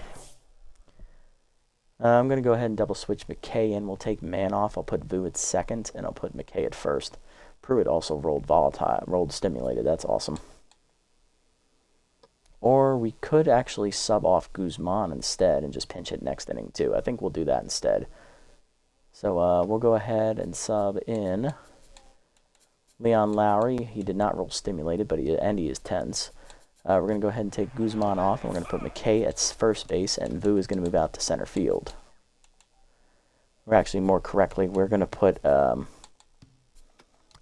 I'm going to go ahead and double switch McKay in. We'll take Mann off. I'll put Vu at second, and I'll put McKay at first. Pruitt also rolled stimulated. That's awesome. Or we could actually sub off Guzman instead and just pinch hit next inning too. I think we'll do that instead. So we'll go ahead and sub in Leon Lowry. He did not roll stimulated, but he is tense. We're going to go ahead and take Guzman off, and we're going to put McKay at first base, and Vu is going to move out to center field. Or actually, more correctly, we're going to put I'm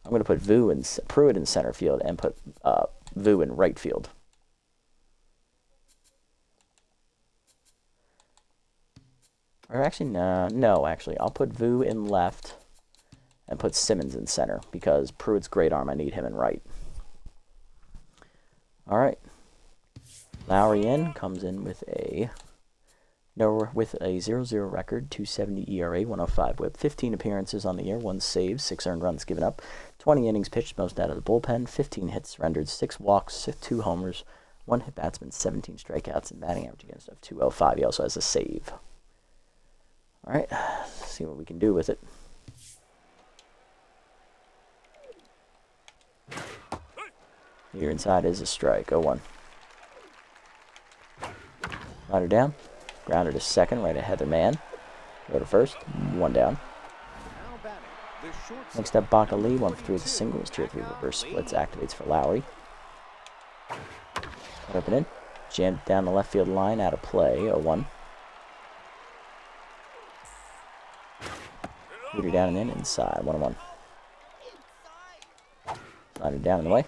going to put Pruitt in center field and put Vu in right field. Or actually, no, actually, I'll put Vu in left and put Simmons in center because Pruitt's great arm. I need him in right. All right. Lowry comes in with a 0-0 record, 2.70 ERA, 1.05 WHIP, 15 appearances on the year, 1 save, 6 earned runs given up, 20 innings pitched, most out of the bullpen, 15 hits surrendered, 6 walks, 2 homers, 1 hit batsman, 17 strikeouts, and batting average against of 2.05. He also has a save. All right, let's see what we can do with it. Here inside is a strike, 0-1. Slider down, grounded to second, right ahead of Mann. Go to first, 1 down. Next up, Baca Lee, 1 for 3 with a single. His tier 3 reverse splits activates for Lowry. Up and in, jammed down the left field line, out of play, 0-1. Leader down and in, inside, 1-1. Slide down in the way.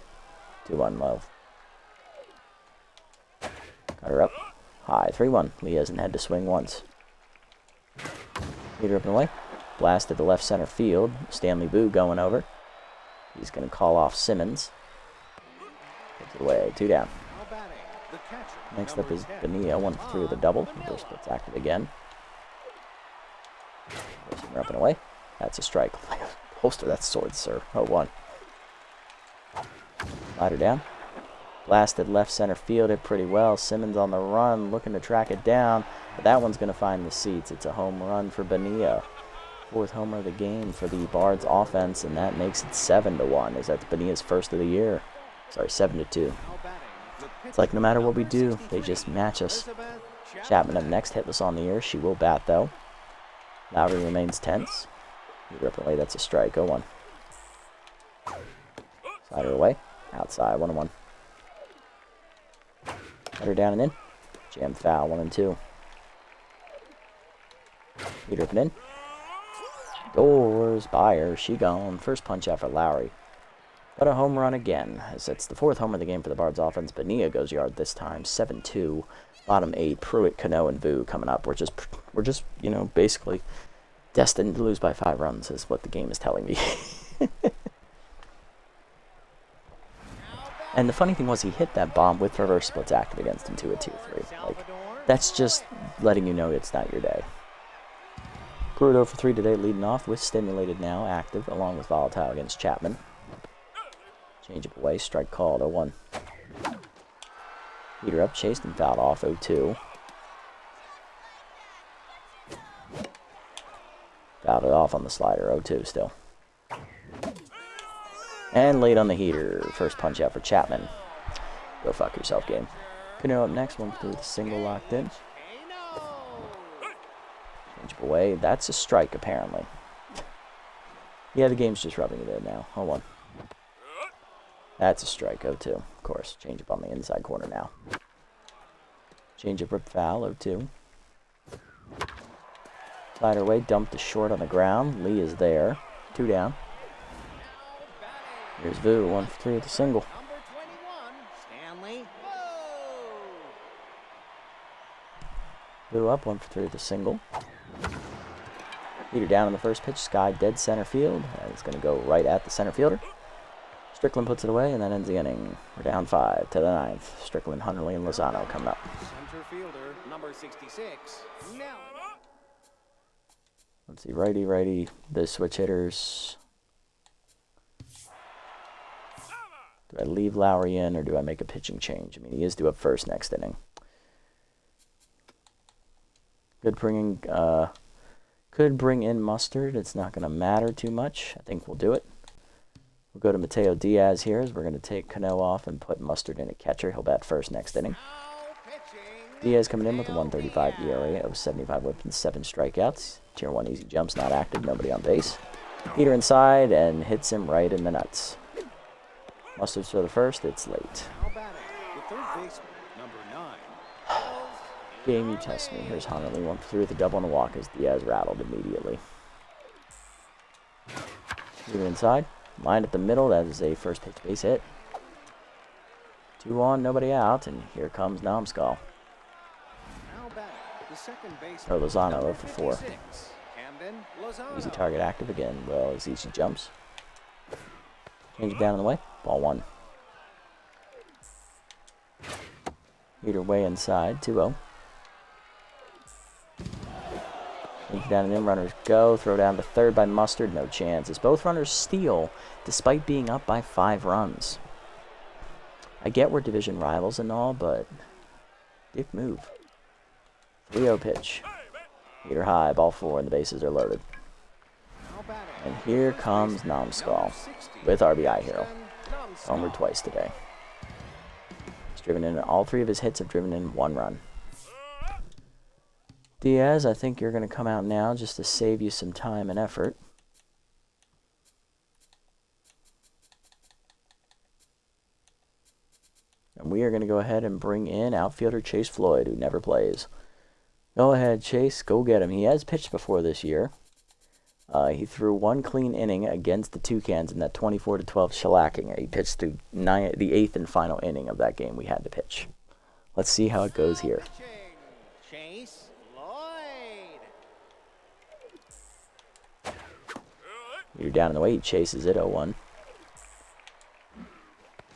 2-1 low. Got her up. High. 3-1. Lee hasn't had to swing once. Lead her up and away. Blasted to left center field. Stanley Boo going over. He's going to call off Simmons. Puts it away. 2 down. Next up is Bonilla. 1 for 3 with a double. Reverse split's active again. Puts her up and away. That's a strike. Holster that sword, sir. 0-1. Slide her down. Blasted left center field. Hit pretty well. Simmons on the run. Looking to track it down. But that one's going to find the seats. It's a home run for Bonilla. 4th homer of the game for the Bards offense, and that makes it 7-1, as that's Bonilla's first of the year. Sorry, 7-2. It's like no matter what we do, they just match us. Chapman up next, hitless on the year. She will bat, though. Lowry remains tense. Rip away, that's a strike. 0-1. Slide her away. Outside, 1-1. Let her down and in. Jam foul, 1-2. Lead her up and in. Doors, Byer, she gone. First punch out for Lowry. But a home run again, as it's the 4th homer of the game for the Bards offense. Bonilla goes yard this time, 7-2. Bottom 8, Pruitt, Cano, and Vu coming up. We're just, you know, basically destined to lose by 5 runs is what the game is telling me. And the funny thing was he hit that bomb with reverse splits active against him too at 2-3. Like, that's just letting you know it's not your day. Pruitt 0 for 3 today, leading off with Stimulated now, active, along with Volatile against Chapman. Change up away, strike called, 0-1. Heater up, chased and fouled off, 0-2. Fouled it off on the slider, 0-2 still. And late on the heater, first punch out for Chapman. Go fuck yourself, game. Cano up next, 1 for 3 with a single locked in. Change up away. That's a strike, apparently. Yeah, the game's just rubbing it in now. 0-1. That's a strike, 0-2. Of course, change up on the inside corner now. Change up, rip foul, 0-2. Slider away, dump to short on the ground. Lee is there. 2 down. Here's Vu, 1 for 3 with a single. Vu up, 1 for 3 with a single. Leader down in the first pitch. Sky dead center field. It's going to go right at the center fielder. Strickland puts it away, and that ends the inning. We're down 5 to the 9th. Strickland, Hunterly, and Lozano coming up. Center fielder, number 66. Now. Let's see, righty, the switch hitters. Do I leave Lowry in, or do I make a pitching change? I mean, he is due up first next inning. Could bring in Mustard. It's not going to matter too much. I think we'll do it. We'll go to Mateo Diaz here, as we're going to take Cano off and put Mustard in at catcher. He'll bat first next inning. Diaz coming in with a 1.35 ERA of 75 whips and 7 strikeouts. Tier 1 easy jumps not active, nobody on base. Heater inside and hits him right in the nuts. Mustard's for the first, it's late. Game, you test me. Here's Hunterly, 1 for 3 with a double and a walk as Diaz rattled immediately. Heater inside. Line at the middle, that is a first pitch base hit. 2 on, nobody out, and here comes Namskal. Or Lozano 0 for 4. Easy target active again, well as easy jumps. Change it down in the way, ball 1. Heater way inside, 2-0. Change it down and in, runners go, throw down to third by Mustard, no chance. As both runners steal, despite being up by 5 runs. I get we're division rivals and all, but dick move. 3-0 pitch. Heater high, ball 4, and the bases are loaded. And here comes Namskal with RBI hero. Homered twice today. He's driven in, all 3 of his hits have driven in 1 run. Diaz, I think you're going to come out now just to save you some time and effort. And we are going to go ahead and bring in outfielder Chase Floyd, who never plays. Go ahead, Chase. Go get him. He has pitched before this year. He threw one clean inning against the Toucans in that 24-12 shellacking. He pitched through the 8th and final inning of that game we had to pitch. Let's see how it goes here. Chase Lloyd. You're down and away. He chases it 0-1.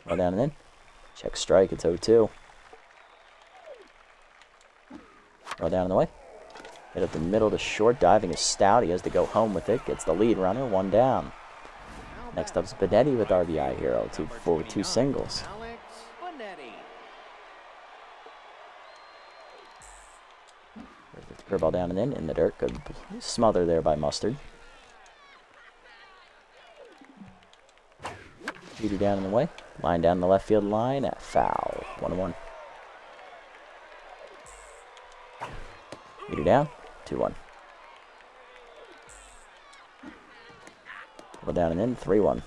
Well down and in. Check strike. It's 0-2. Well down and away. Hit up the middle to short. Diving is stout. He has to go home with it. Gets the lead runner. 1 down. Next up is Benetti with RBI here. 0-2 with 2 singles. Alex Bonetti. Curveball down and in the dirt. Good smother there by Mustard. Shooter down in the way. Line down the left field line at foul. 1-1. Shooter down. 2-1. Curveball down and in. 3-1.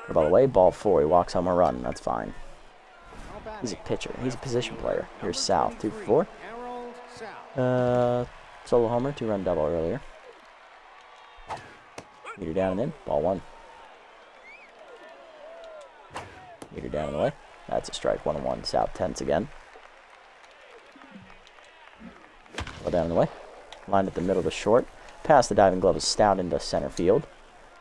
Curveball away. Ball 4. He walks home a run. That's fine. He's a pitcher. He's a position player. Here's South. 2-for-4. Solo homer. 2-run double earlier. Meter down and in. Ball 1. Meter down and away. That's a strike. 1-1. South tense again. Ball down and away. Line at the middle to short. Pass the diving glove of Stout into center field.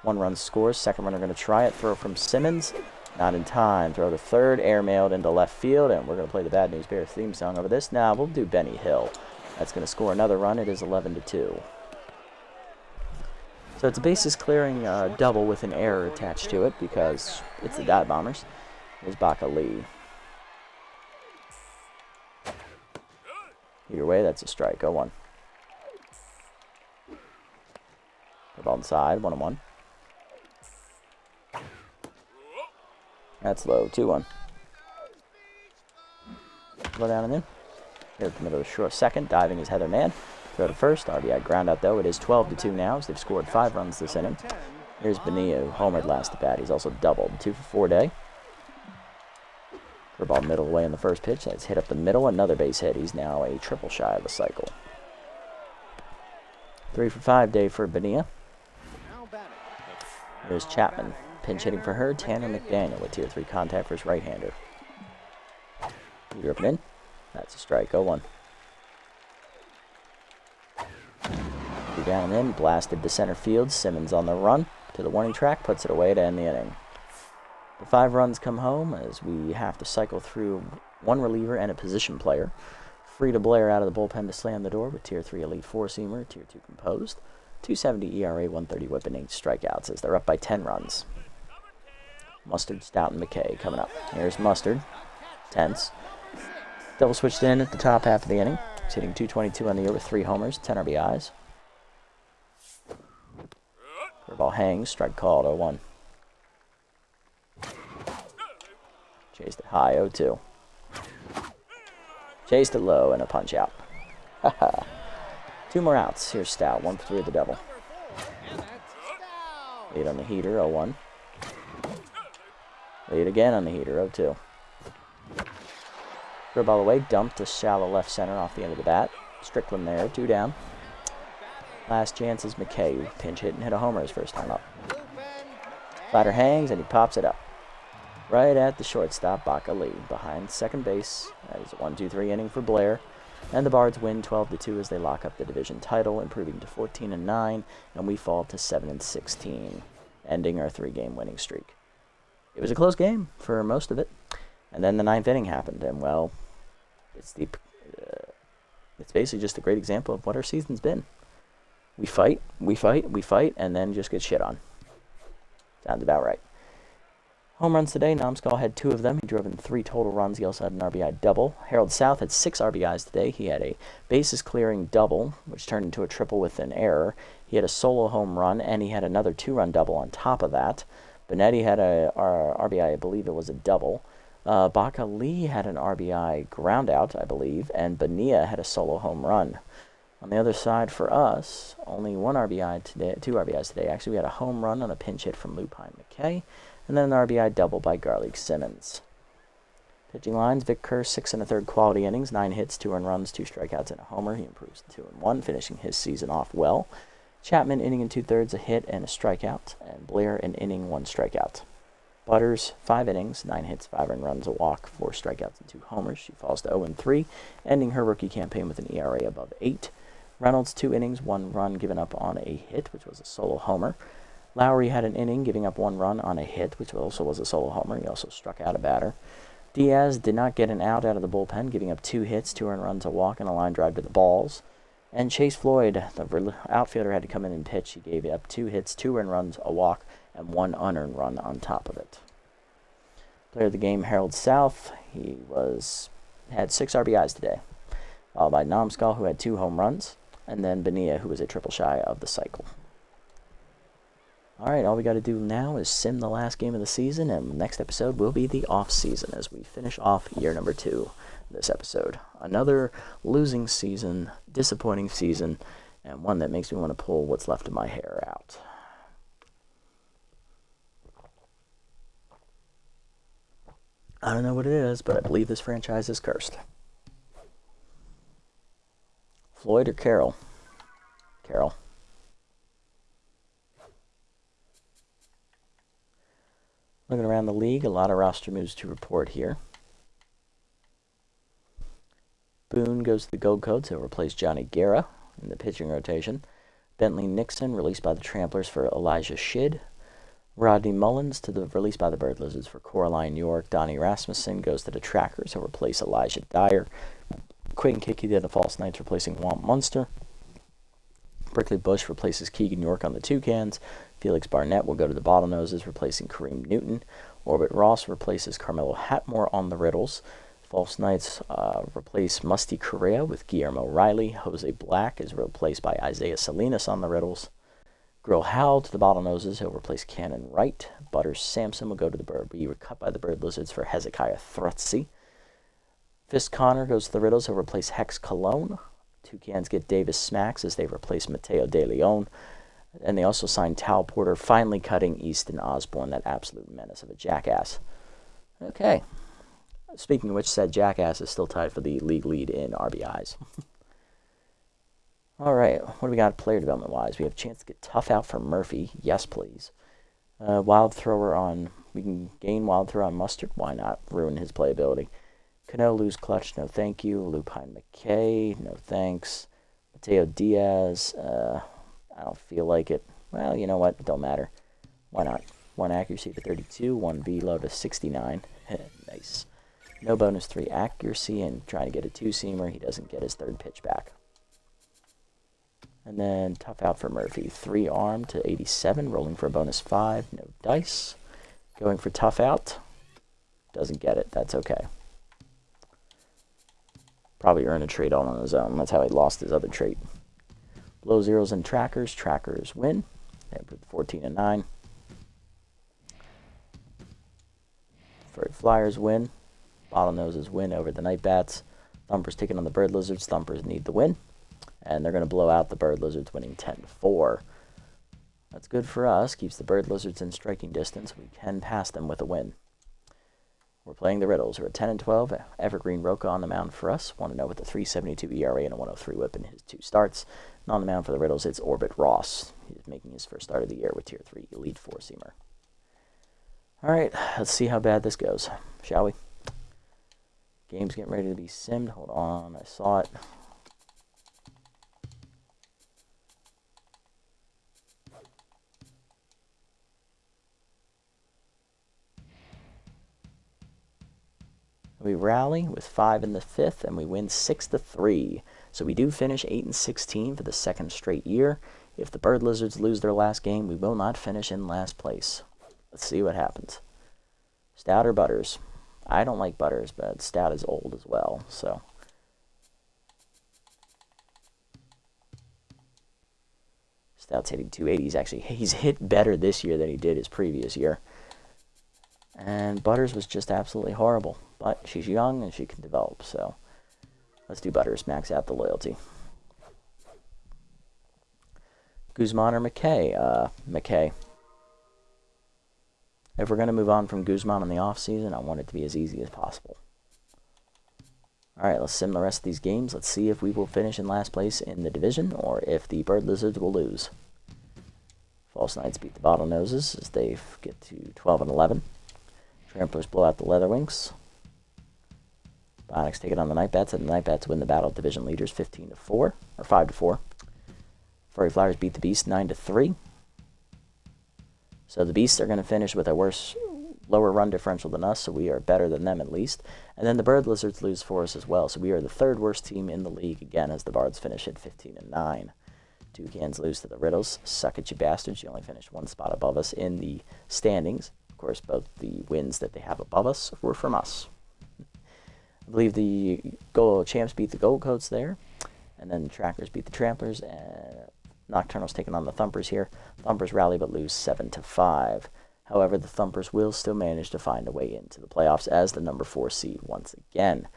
1 run scores. Second runner going to try it. Throw from Simmons. Not in time. Throw to third. Airmailed into left field. And we're going to play the Bad News Bears theme song over this. Now we'll do Benny Hill. That's going to score another run. It is 11-2. So it's a bases clearing double with an error attached to it because it's the Dive Bombers. Here's Baca Lee. Either way, that's a strike. 0-1. Ball inside. 1-1. That's low. 2-1. Go down and in. Here at the middle of the short second. Diving is Heather Mann. Throw to first. RBI ground out though. It is 12-2 now as they've scored 5 runs this inning. Here's Bonilla, who homered last at bat. He's also doubled. 2-for-4 day. Curveball middle away in the first pitch. That's hit up the middle. Another base hit. He's now a triple shy of the cycle. 3-for-5 day for Bonilla. Here's Chapman. Pinch hitting for her. Tanner McDaniel with tier 3 contact for his right-hander. You're up and in. That's a strike. 0-1. You're down and in. Blasted to center field. Simmons on the run to the warning track. Puts it away to end the inning. The 5 runs come home as we have to cycle through 1 reliever and a position player. Frida Blair out of the bullpen to slam the door with tier 3 elite 4-seamer, tier 2 composed. 270 ERA, 130 whip, and 8 strikeouts as they're up by 10 runs. Mustard, Stout, and McKay coming up. Here's Mustard. Tense. Double switched in at the top half of the inning. He's hitting .222 on the year with 3 homers, 10 RBIs. Curveball hangs. Strike called. 0-1. Chased it high. 0-2. Chased it low and a punch out. Haha. 2 more outs. Here's Stout. 1 for 3 of the double. Lead on the heater. 0-1. Lead again on the heater. 0-2. Curveball away. Dumped to shallow left center off the end of the bat. Strickland there. 2 down. Last chance is McKay, who pinch hit and hit a homer his first time up. Slider hangs and he pops it up. Right at the shortstop, Baca Lee. Behind second base. That is a 1-2-3 inning for Blair. And the Bards win 12-2 as they lock up the division title, improving to 14-9, and we fall to 7-16, ending our 3-game winning streak. It was a close game for most of it, and then the 9th inning happened, and well, it's basically just a great example of what our season's been. We fight, and then just get shit on. Sounds about right. Home runs today. Namskal had 2 of them. He drove in 3 total runs. He also had an RBI double. Harold South had 6 RBIs today. He had a bases clearing double, which turned into a triple with an error. He had a solo home run, and he had another 2-run double on top of that. Benetti had a RBI, I believe it was a double. Baca Lee had an RBI ground out, I believe, and Bonilla had a solo home run. On the other side for us, only 1 RBI today, 2 RBIs today. Actually, we had a home run on a pinch hit from Lupine McKay, and then an RBI double by Garlic Simmons. Pitching lines, Vic Kerr, 6 1/3 quality innings, 9 hits, 2 earned runs, 2 strikeouts, and a homer. He improves to 2-1, finishing his season off well. Chapman, inning and 2/3, a hit and a strikeout. And Blair, an inning, 1 strikeout. Butters, 5 innings, 9 hits, 5 earned runs, a walk, 4 strikeouts, and 2 homers. She falls to 0-3, ending her rookie campaign with an ERA above 8. Reynolds, 2 innings, 1 run given up on a hit, which was a solo homer. Lowry had an inning, giving up 1 run on a hit, which also was a solo homer. He also struck out a batter. Diaz did not get an out of the bullpen, giving up 2 hits, 2 earned runs, a walk, and a line drive to the balls. And Chase Floyd, the outfielder, had to come in and pitch. He gave up 2 hits, 2 earned runs, a walk, and 1 unearned run on top of it. Player of the game, Harold South. He had 6 RBIs today, followed by Nomskull, who had 2 home runs, and then Bonilla, who was a triple shy of the cycle. All right, all we got to do now is sim the last game of the season, and the next episode will be the off-season as we finish off year number 2 this episode. Another losing season, disappointing season, and one that makes me want to pull what's left of my hair out. I don't know what it is, but I believe this franchise is cursed. Floyd or Carroll? Carroll. Looking around the league, a lot of roster moves to report here. Boone goes to the Gold Coats. He'll replace Johnny Guerra in the pitching rotation. Bentley Nixon, released by the Tramplers for Elijah Shid. Rodney Mullins released by the Bird Lizards for Coraline York. Donnie Rasmussen goes to the Trackers. He'll replace Elijah Dyer. Quentin Kiki to the False Knights, replacing Walt Munster. Brickley Bush replaces Keegan York on the Toucans. Felix Barnett will go to the Bottlenoses, replacing Kareem Newton. Orbit Ross replaces Carmelo Hatmore on the Riddles. False Knights replace Musty Correa with Guillermo Riley. Jose Black is replaced by Isaiah Salinas on the Riddles. Grill Howell to the Bottlenoses. He'll replace Cannon Wright. Butters Sampson will go to the Bird. Be cut by the Bird Lizards for Hezekiah Thrutsey. Fist Connor goes to the Riddles. He'll replace Hex Cologne. Toucans get Davis Smacks as they replace Mateo De Leon. And they also signed Tal Porter, finally cutting Easton Osborne, that absolute menace of a jackass. Okay. Speaking of which, said jackass is still tied for the league lead in RBIs. All right, what do we got player development-wise? We have a chance to get Tough out for Murphy. Yes, please. We can gain Wild Thrower on Mustard. Why not? Ruin his playability. Cano, lose Clutch. No, thank you. Lupine McKay. No, thanks. Mateo Diaz. I don't feel like it. Well, you know what? It don't matter. Why not? 1 accuracy to 32. 1 velo to 69. Nice. No bonus 3 accuracy and trying to get a 2-seamer. He doesn't get his 3rd pitch back. And then Tough out for Murphy. 3 arm to 87, rolling for a bonus 5. No dice. Going for Tough out. Doesn't get it. That's okay. Probably earn a trait all on his own. That's how he lost his other trait. Below zeros and Trackers. Trackers win. They put 14-9. Flyers win. Bottlenoses win over the Night Bats. Thumpers taking on the Bird Lizards. Thumpers need the win. And they're going to blow out the Bird Lizards, winning 10-4. That's good for us. Keeps the Bird Lizards in striking distance. We can pass them with a win. We're playing the Riddles. We're at 10-12. Evergreen Roca on the mound for us. 1-0 with a 3.72 ERA and a 1.03 whip in his 2 starts. And on the mound for the Riddles, it's Orbit Ross. He's making his first start of the year with Tier 3 Elite 4-seamer. All right, let's see how bad this goes, shall we? Game's getting ready to be simmed. Hold on, I saw it. We rally with 5 in the 5th, and we win 6-3. So we do finish 8-16 for the 2nd straight year. If the Bird Lizards lose their last game, we will not finish in last place. Let's see what happens. Stout or Butters? I don't like Butters, but Stout is old as well, so. Stout's hitting 280. He's hit better this year than he did his previous year. And Butters was just absolutely horrible. But she's young and she can develop, so let's do Butters, max out the loyalty. Guzman or McKay? McKay. If we're going to move on from Guzman in the offseason, I want it to be as easy as possible. All right, let's sim the rest of these games. Let's see if we will finish in last place in the division or if the Bird Lizards will lose. False Knights beat the Bottlenoses as they get to 12 and 11. Tramplers blow out the Leatherwings. Bionics take it on the Nightbats, and the Nightbats win the battle of division leaders 15-4, or 5-4. Furry Flyers beat the Beast 9-3. So the Beasts are going to finish with a lower run differential than us, so we are better than them at least. And then the Bird Lizards lose for us as well, so we are the third worst team in the league again as the Bards finish at 15-9. Toucans lose to the Riddles. Suck it, you bastards. You only finished one spot above us in the standings. Of course, both the wins that they have above us were from us. I believe the Gold Champs beat the Gold Coats there, and then the Trackers beat the Tramplers, and Nocturnal's taking on the Thumpers here. Thumpers rally but lose 7-5. However, the Thumpers will still manage to find a way into the playoffs as the number 4 seed once again.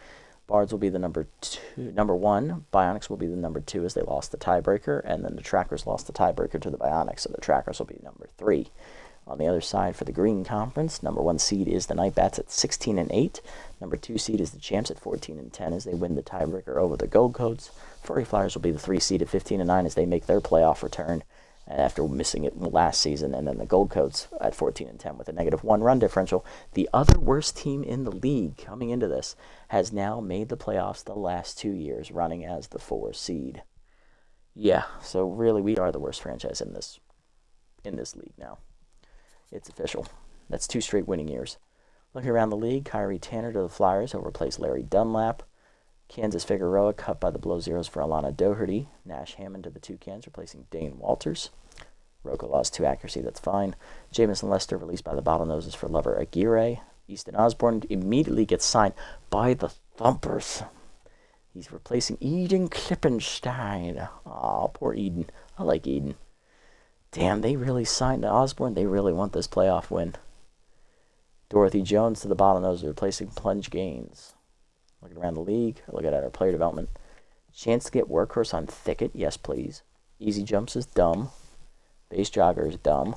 Bards will be the number 1. Bionics will be the number 2 as they lost the tiebreaker, and then the Trackers lost the tiebreaker to the Bionics, so the Trackers will be number 3. On the other side for the Green Conference, number 1 seed is the Nightbats at 16-8. Number 2 seed is the Champs at 14-10 as they win the tiebreaker over the Gold Coats. Furry Flyers will be the 3 seed at 15-9 as they make their playoff return after missing it last season. And then the Gold Coats at 14-10 with a -1 run differential. The other worst team in the league coming into this has now made the playoffs the last 2 years, running as the 4 seed. Yeah, so really we are the worst franchise in this league now. It's official. That's 2 straight winning years. Looking around the league, Kyrie Tanner to the Flyers will replace Larry Dunlap. Kansas Figueroa cut by the Below Zeros for Alana Doherty. Nash Hammond to the Toucans, replacing Dane Walters. Rocco lost 2 accuracy, that's fine. Jamison Lester released by the Bottlenoses for Lover Aguirre. Easton Osborne immediately gets signed by the Thumpers. He's replacing Eden Klippenstein. Aw, poor Eden. I like Eden. Damn, they really signed Osborne. They really want this playoff win. Dorothy Jones to the Bottlenoses, replacing Plunge Gaines. Looking around the league, looking at our player development. Chance to get Workhorse on Thicket, yes please. Easy Jumps is dumb. Base Jogger is dumb.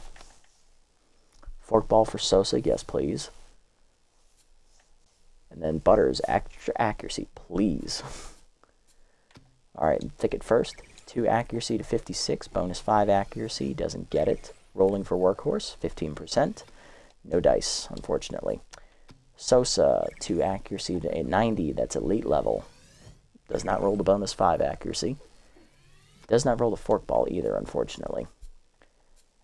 Forkball for Sosa, yes please. And then Butters, extra accuracy, please. Alright, Thicket first. 2 accuracy to 56, bonus 5 accuracy, doesn't get it. Rolling for Workhorse, 15%. No dice, unfortunately. Sosa, 2 accuracy to 90, that's elite level. Does not roll the bonus 5 accuracy. Does not roll the forkball either, unfortunately.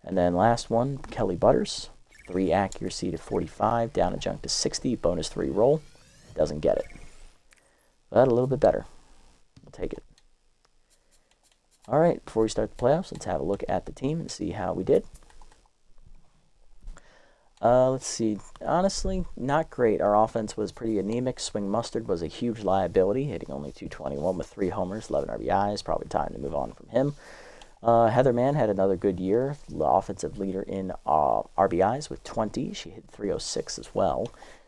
And then last one, Kelly Butters, 3 accuracy to 45, down adjunct to 60, bonus 3 roll. Doesn't get it. But a little bit better. We'll take it. Alright, before we start the playoffs, let's have a look at the team and see how we did. Let's see. Honestly, not great. Our offense was pretty anemic. Swing Mustard was a huge liability, hitting only 221 with 3 homers, 11 RBIs. Probably time to move on from him. Heather Mann had another good year. The offensive leader in RBIs with 20. She hit 306 as well.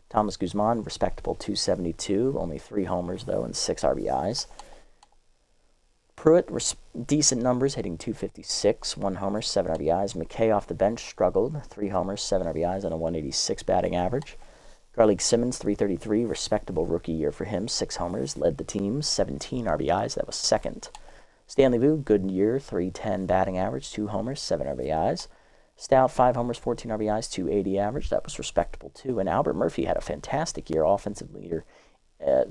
Thomas Guzman, respectable 272. Only 3 homers, though, and 6 RBIs. Pruitt, decent numbers, hitting 256, 1 homer, 7 RBIs. McKay off the bench struggled, 3 homers, 7 RBIs, and a 186 batting average. Garlic Simmons, 333, respectable rookie year for him, 6 homers, led the team, 17 RBIs, that was second. Stanley Vu, good year, 310 batting average, 2 homers, 7 RBIs. Stout, 5 homers, 14 RBIs, 280 average, that was respectable too. And Albert Murphy had a fantastic year, offensive leader.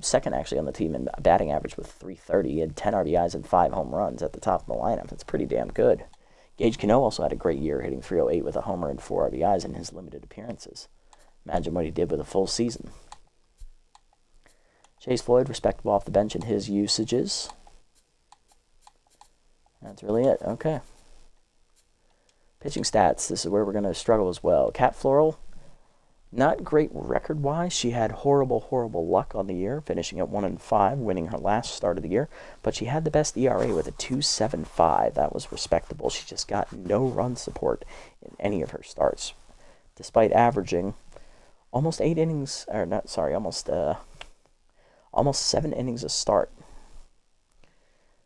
Second actually on the team in batting average with 330. He had 10 RBIs and 5 home runs at the top of the lineup. That's pretty damn good. Gage Cano also had a great year, hitting 308 with a homer and 4 RBIs in his limited appearances. Imagine what he did with a full season. Chase Floyd, respectable off the bench in his usages. That's really it. Okay. Pitching stats. This is where we're going to struggle as well. Cat Floral, not great record-wise. She had horrible luck on the year, finishing at 1-5, winning her last start of the year. But she had the best ERA with a 2.75. That was respectable. She just got no run support in any of her starts, despite averaging almost 8 innings, or not, sorry, almost 7 innings a start.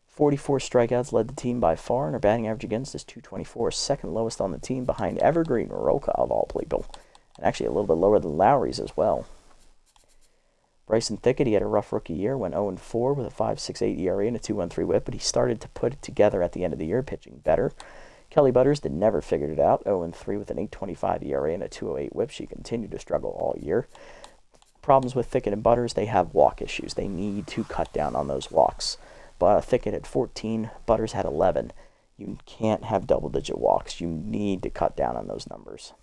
44 strikeouts led the team by far, and her batting average against is 224, second lowest on the team behind Evergreen Roca of all people. And actually a little bit lower than Lowry's as well. Bryson Thicket, he had a rough rookie year, went 0-4 with a 5.68 ERA and a 2.13 whip, but he started to put it together at the end of the year, pitching better. Kelly Butters did never figured it out, 0-3 with an 8.25 ERA and a 2.08 whip. She continued to struggle all year. Problems with Thicket and Butters, they have walk issues. They need to cut down on those walks. But Thicket had 14, Butters had 11. You can't have double-digit walks. You need to cut down on those numbers.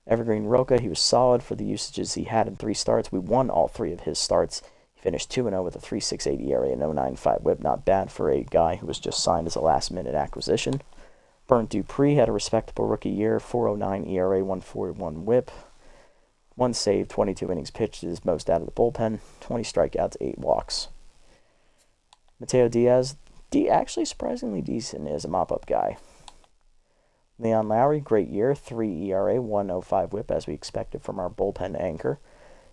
Evergreen Roca, he was solid for the usages he had in 3 starts. We won all 3 of his starts. He finished 2-0 with a 3.68 ERA and 0.95 whip. Not bad for a guy who was just signed as a last-minute acquisition. Burnt Dupree had a respectable rookie year, 4.09 ERA, 1.41 whip. 1 save, 22 innings pitched, his most out of the bullpen. 20 strikeouts, 8 walks. Mateo Diaz, actually surprisingly decent as a mop-up guy. Leon Lowry, great year, 3 ERA, 1.05 whip, as we expected from our bullpen anchor.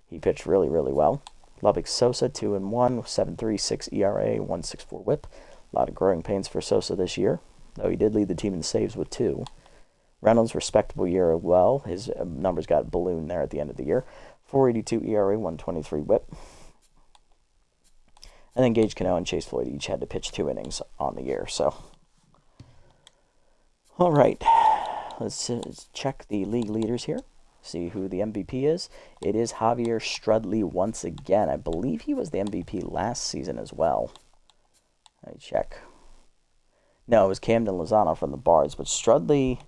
He pitched really, really well. Lubbock Sosa, 2-1, 7.36 ERA, 1.64 whip. A lot of growing pains for Sosa this year, though he did lead the team in saves with 2. Reynolds, respectable year as well. His numbers got ballooned there at the end of the year. 4.82 ERA, 1.23 whip. And then Gage Cano and Chase Floyd each had to pitch 2 innings on the year, so... All right, let's check the league leaders here, see who the MVP is. It is Javier Strudley once again. I believe he was the MVP last season as well. Let me check. No, it was Camden Lozano from the Bards, but Strudley,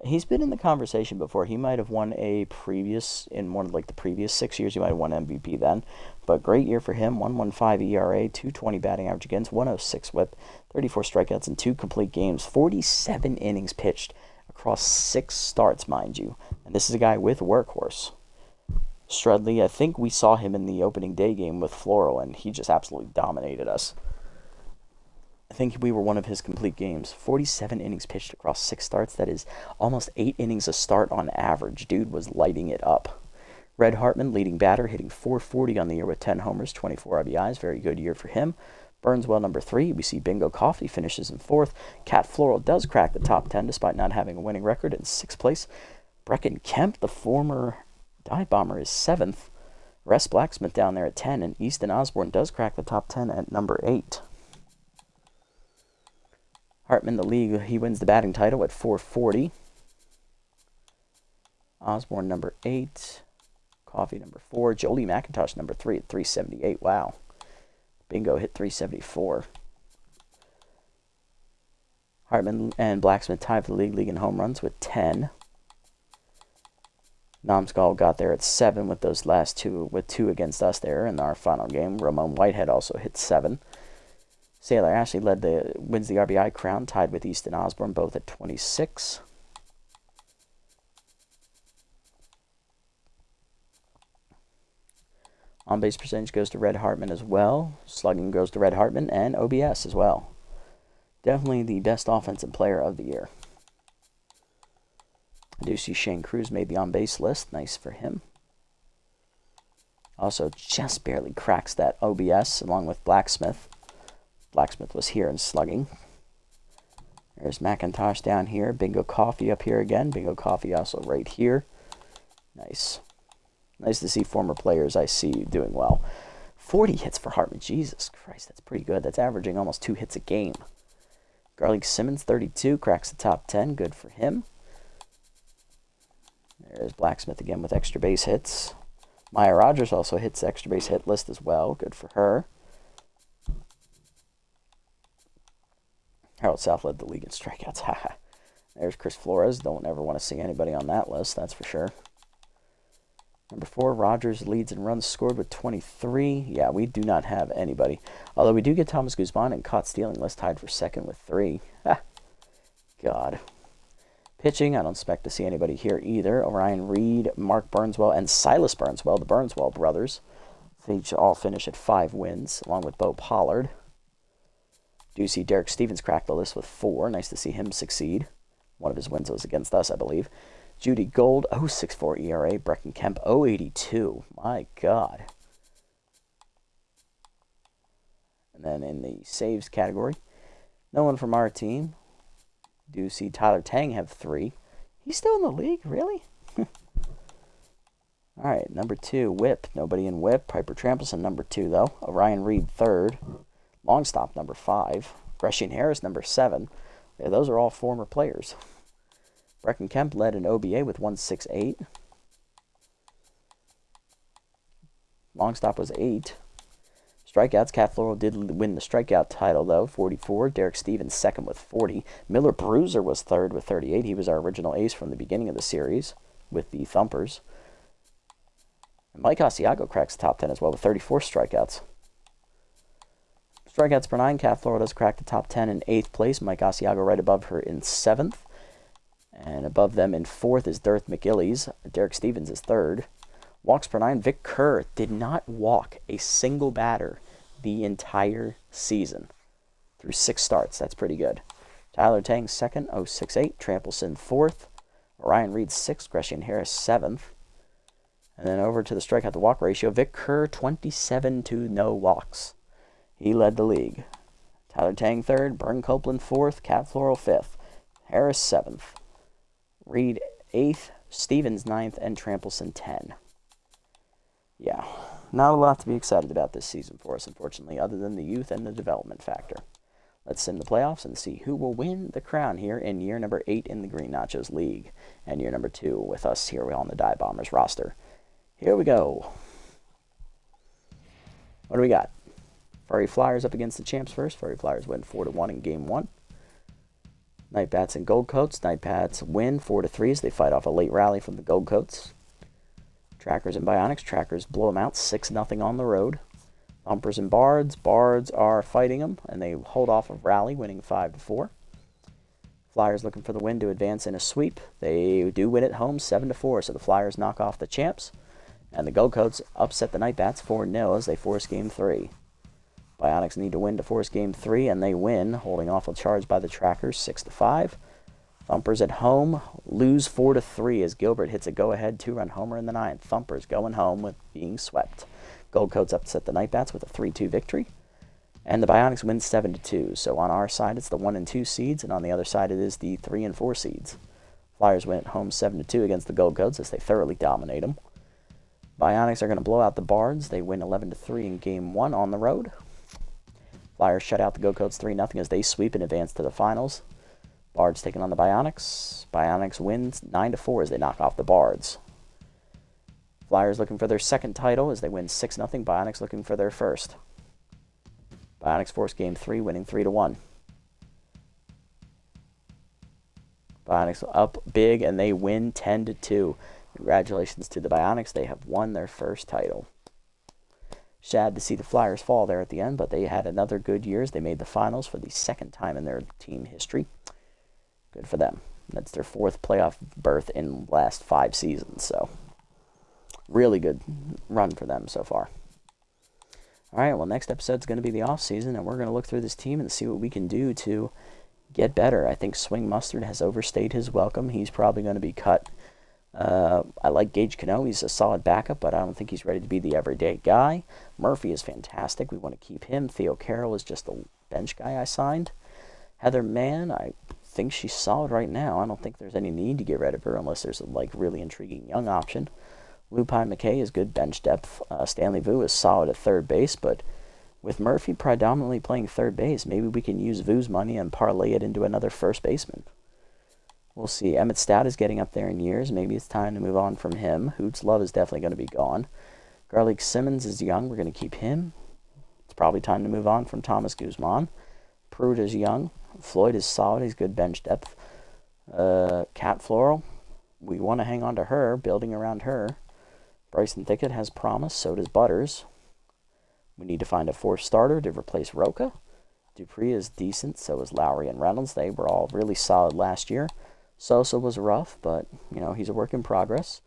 he's been in the conversation before. He might have won in one of the previous 6 years, he might have won MVP then. But great year for him, 1.15 ERA, 2.20 batting average against, 1.06 whip, 34 strikeouts in 2 complete games, 47 innings pitched across 6 starts, mind you. And this is a guy with workhorse. Strudley, I think we saw him in the opening day game with Floral, and he just absolutely dominated us. I think we were one of his complete games. 47 innings pitched across 6 starts. That is almost 8 innings a start on average. Dude was lighting it up. Red Hartman, leading batter, hitting .440 on the year with 10 homers, 24 RBIs. Very good year for him. Burnswell, number 3. We see Bingo Coffee finishes in 4th. Cat Floral does crack the top 10 despite not having a winning record in 6th place. Brecken Kemp, the former Dive Bomber, is 7th. Russ Blacksmith down there at 10. And Easton Osborne does crack the top 10 at number 8. Hartman, the league, he wins the batting title at .440. Osborne, number 8. Coffee, number 4. Jolie McIntosh, number 3 at 378. Wow. Bingo hit 374. Hartman and Blacksmith tied for the league in home runs with 10. Nomskull got there at 7 with those last 2, with 2 against us there in our final game. Ramon Whitehead also hit 7. Sailor Ashley wins the RBI crown, tied with Easton Osborne, both at 26. On-base percentage goes to Red Hartman as well. Slugging goes to Red Hartman and OBS as well. Definitely the best offensive player of the year. I do see Shane Cruz made the on-base list. Nice for him. Also just barely cracks that OBS along with Blacksmith. Blacksmith was here in slugging. There's McIntosh down here. Bingo Coffee up here again. Bingo Coffee also right here. Nice. Nice to see former players I see doing well. 40 hits for Hartman. Jesus Christ, that's pretty good. That's averaging almost 2 hits a game. Garlic Simmons, 32, cracks the top 10. Good for him. There's Blacksmith again with extra base hits. Maya Rogers also hits the extra base hit list as well. Good for her. Harold South led the league in strikeouts. There's Chris Flores. Don't ever want to see anybody on that list, that's for sure. Number 4, Rogers leads in runs scored with 23. Yeah, we do not have anybody. Although we do get Thomas Guzman and caught stealing list tied for 2nd with 3. God. Pitching, I don't expect to see anybody here either. Orion Reed, Mark Burnswell, and Silas Burnswell, the Burnswell brothers. They all finish at 5 wins, along with Bo Pollard. Do see Derek Stevens crack the list with 4. Nice to see him succeed. One of his wins was against us, I believe. Judy Gold, 0.64 ERA. Brecken Kemp, 0.82. My God. And then in the saves category, no one from our team. Do see Tyler Tang have 3. He's still in the league? Really? All right, number 2, Whip. Nobody in Whip. Piper Trampleson, number 2, though. Orion Reed, 3rd. Longstop, number 5. Gresham Harris, number 7. Yeah, those are all former players. Brecken Kemp led in OBA with 168. Longstop was 8. Strikeouts, Cat Floral did win the strikeout title, though, 44. Derek Stevens, 2nd with 40. Miller Bruiser was 3rd with 38. He was our original ace from the beginning of the series with the Thumpers. And Mike Asiago cracks the top 10 as well with 34 strikeouts. Strikeouts per 9, Cat Floral does crack the top 10 in 8th place. Mike Asiago right above her in 7th. And above them in 4th is Dirth McGillies. Derek Stevens is 3rd. Walks per 9, Vic Kerr did not walk a single batter the entire season through 6 starts. That's pretty good. Tyler Tang 2nd, 068. Trampleson 4th. Orion Reed 6th. Gresham Harris 7th. And then over to the strikeout to walk ratio, Vic Kerr 27 to no walks. He led the league. Tyler Tang 3rd. Burn Copeland 4th. Cat Floral 5th. Harris 7th. Reed 8th. Stevens 9th. And Trampleson 10. Yeah, not a lot to be excited about this season for us, unfortunately, other than the youth and the development factor. Let's sim the playoffs and see who will win the crown here in year number 8 in the Green Nachos League, and year number 2 with us here on the Die Bombers roster. Here we go. What do we got? Furry Flyers up against the Champs first. Furry Flyers win 4-1 in Game 1. Night Bats and Gold Coats. Night Bats win 4-3 as they fight off a late rally from the Gold Coats. Trackers and Bionics. Trackers blow them out 6-0 on the road. Thumpers and Bards. Bards are fighting them, and they hold off a rally, winning 5-4. Flyers looking for the win to advance in a sweep. They do win at home 7-4, so the Flyers knock off the Champs. And the Gold Coats upset the Night Bats 4-0 as they force Game 3. Bionics need to win to force Game 3, and they win, holding off a charge by the Trackers 6-5. Thumpers at home lose 4-3 as Gilbert hits a go-ahead 2-run homer in the 9th. Thumpers going home with being swept. Gold Coats upset the Night Bats with a 3-2 victory. And the Bionics win 7-2. So on our side, it's the 1 and 2 seeds, and on the other side, it is the 3 and 4 seeds. Flyers win at home 7-2 against the Gold Coats as they thoroughly dominate them. Bionics are going to blow out the Bards. They win 11-3 in Game 1 on the road. Flyers shut out the Gold Coats 3-0 as they sweep and advance to the finals. Bards taking on the Bionics. Bionics wins 9-4 as they knock off the Bards. Flyers looking for their second title as they win 6-0. Bionics looking for their first. Bionics force Game 3, winning 3-1. Bionics up big and they win 10-2. Congratulations to the Bionics. They have won their first title. Sad to see the Flyers fall there at the end, but they had another good year as they made the finals for the second time in their team history. Good for them. That's their 4th playoff berth in the last 5 seasons, so really good run for them so far. All right, well, next episode's going to be the off-season, and we're going to look through this team and see what we can do to get better. I think Swing Mustard has overstayed his welcome. He's probably going to be cut. I like Gage Cano. He's a solid backup, but I don't think he's ready to be the everyday guy. Murphy is fantastic. We want to keep him. Theo Carroll is just a bench guy I signed. Heather Mann, I think she's solid right now. I don't think there's any need to get rid of her unless there's a really intriguing young option. Lupine McKay is good bench depth. Stanley Vu is solid at third base, but with Murphy predominantly playing third base, maybe we can use Vu's money and parlay it into another first baseman. We'll see. Emmett Stout is getting up there in years. Maybe it's time to move on from him. Hoots Love is definitely going to be gone. Garlic Simmons is young. We're going to keep him. It's probably time to move on from Thomas Guzman. Pruitt is young. Floyd is solid. He's good bench depth. Cat Floral, we want to hang on to her, building around her. Bryson Thicket has promise. So does Butters. We need to find a 4th starter to replace Roca. Dupree is decent. So is Lowry and Reynolds. They were all really solid last year. Sosa was rough, but, he's a work in progress.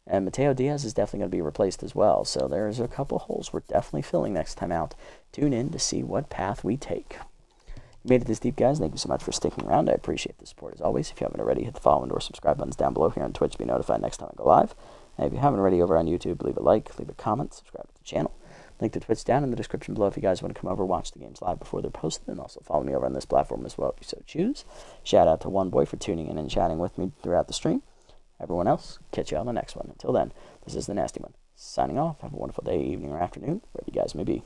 And Mateo Diaz is definitely going to be replaced as well. So there's a couple holes we're definitely filling next time out. Tune in to see what path we take. You made it this deep, guys. Thank you so much for sticking around. I appreciate the support as always. If you haven't already, hit the follow and or subscribe buttons down below here on Twitch to be notified next time I go live. And if you haven't already over on YouTube, leave a like, leave a comment, subscribe to the channel. Link to Twitch down in the description below if you guys want to come over, watch the games live before they're posted, and also follow me over on this platform as well if you so choose. Shout out to One Boy for tuning in and chatting with me throughout the stream. Everyone else, catch you on the next one. Until then, this is the Nasty One, signing off. Have a wonderful day, evening, or afternoon, wherever you guys may be.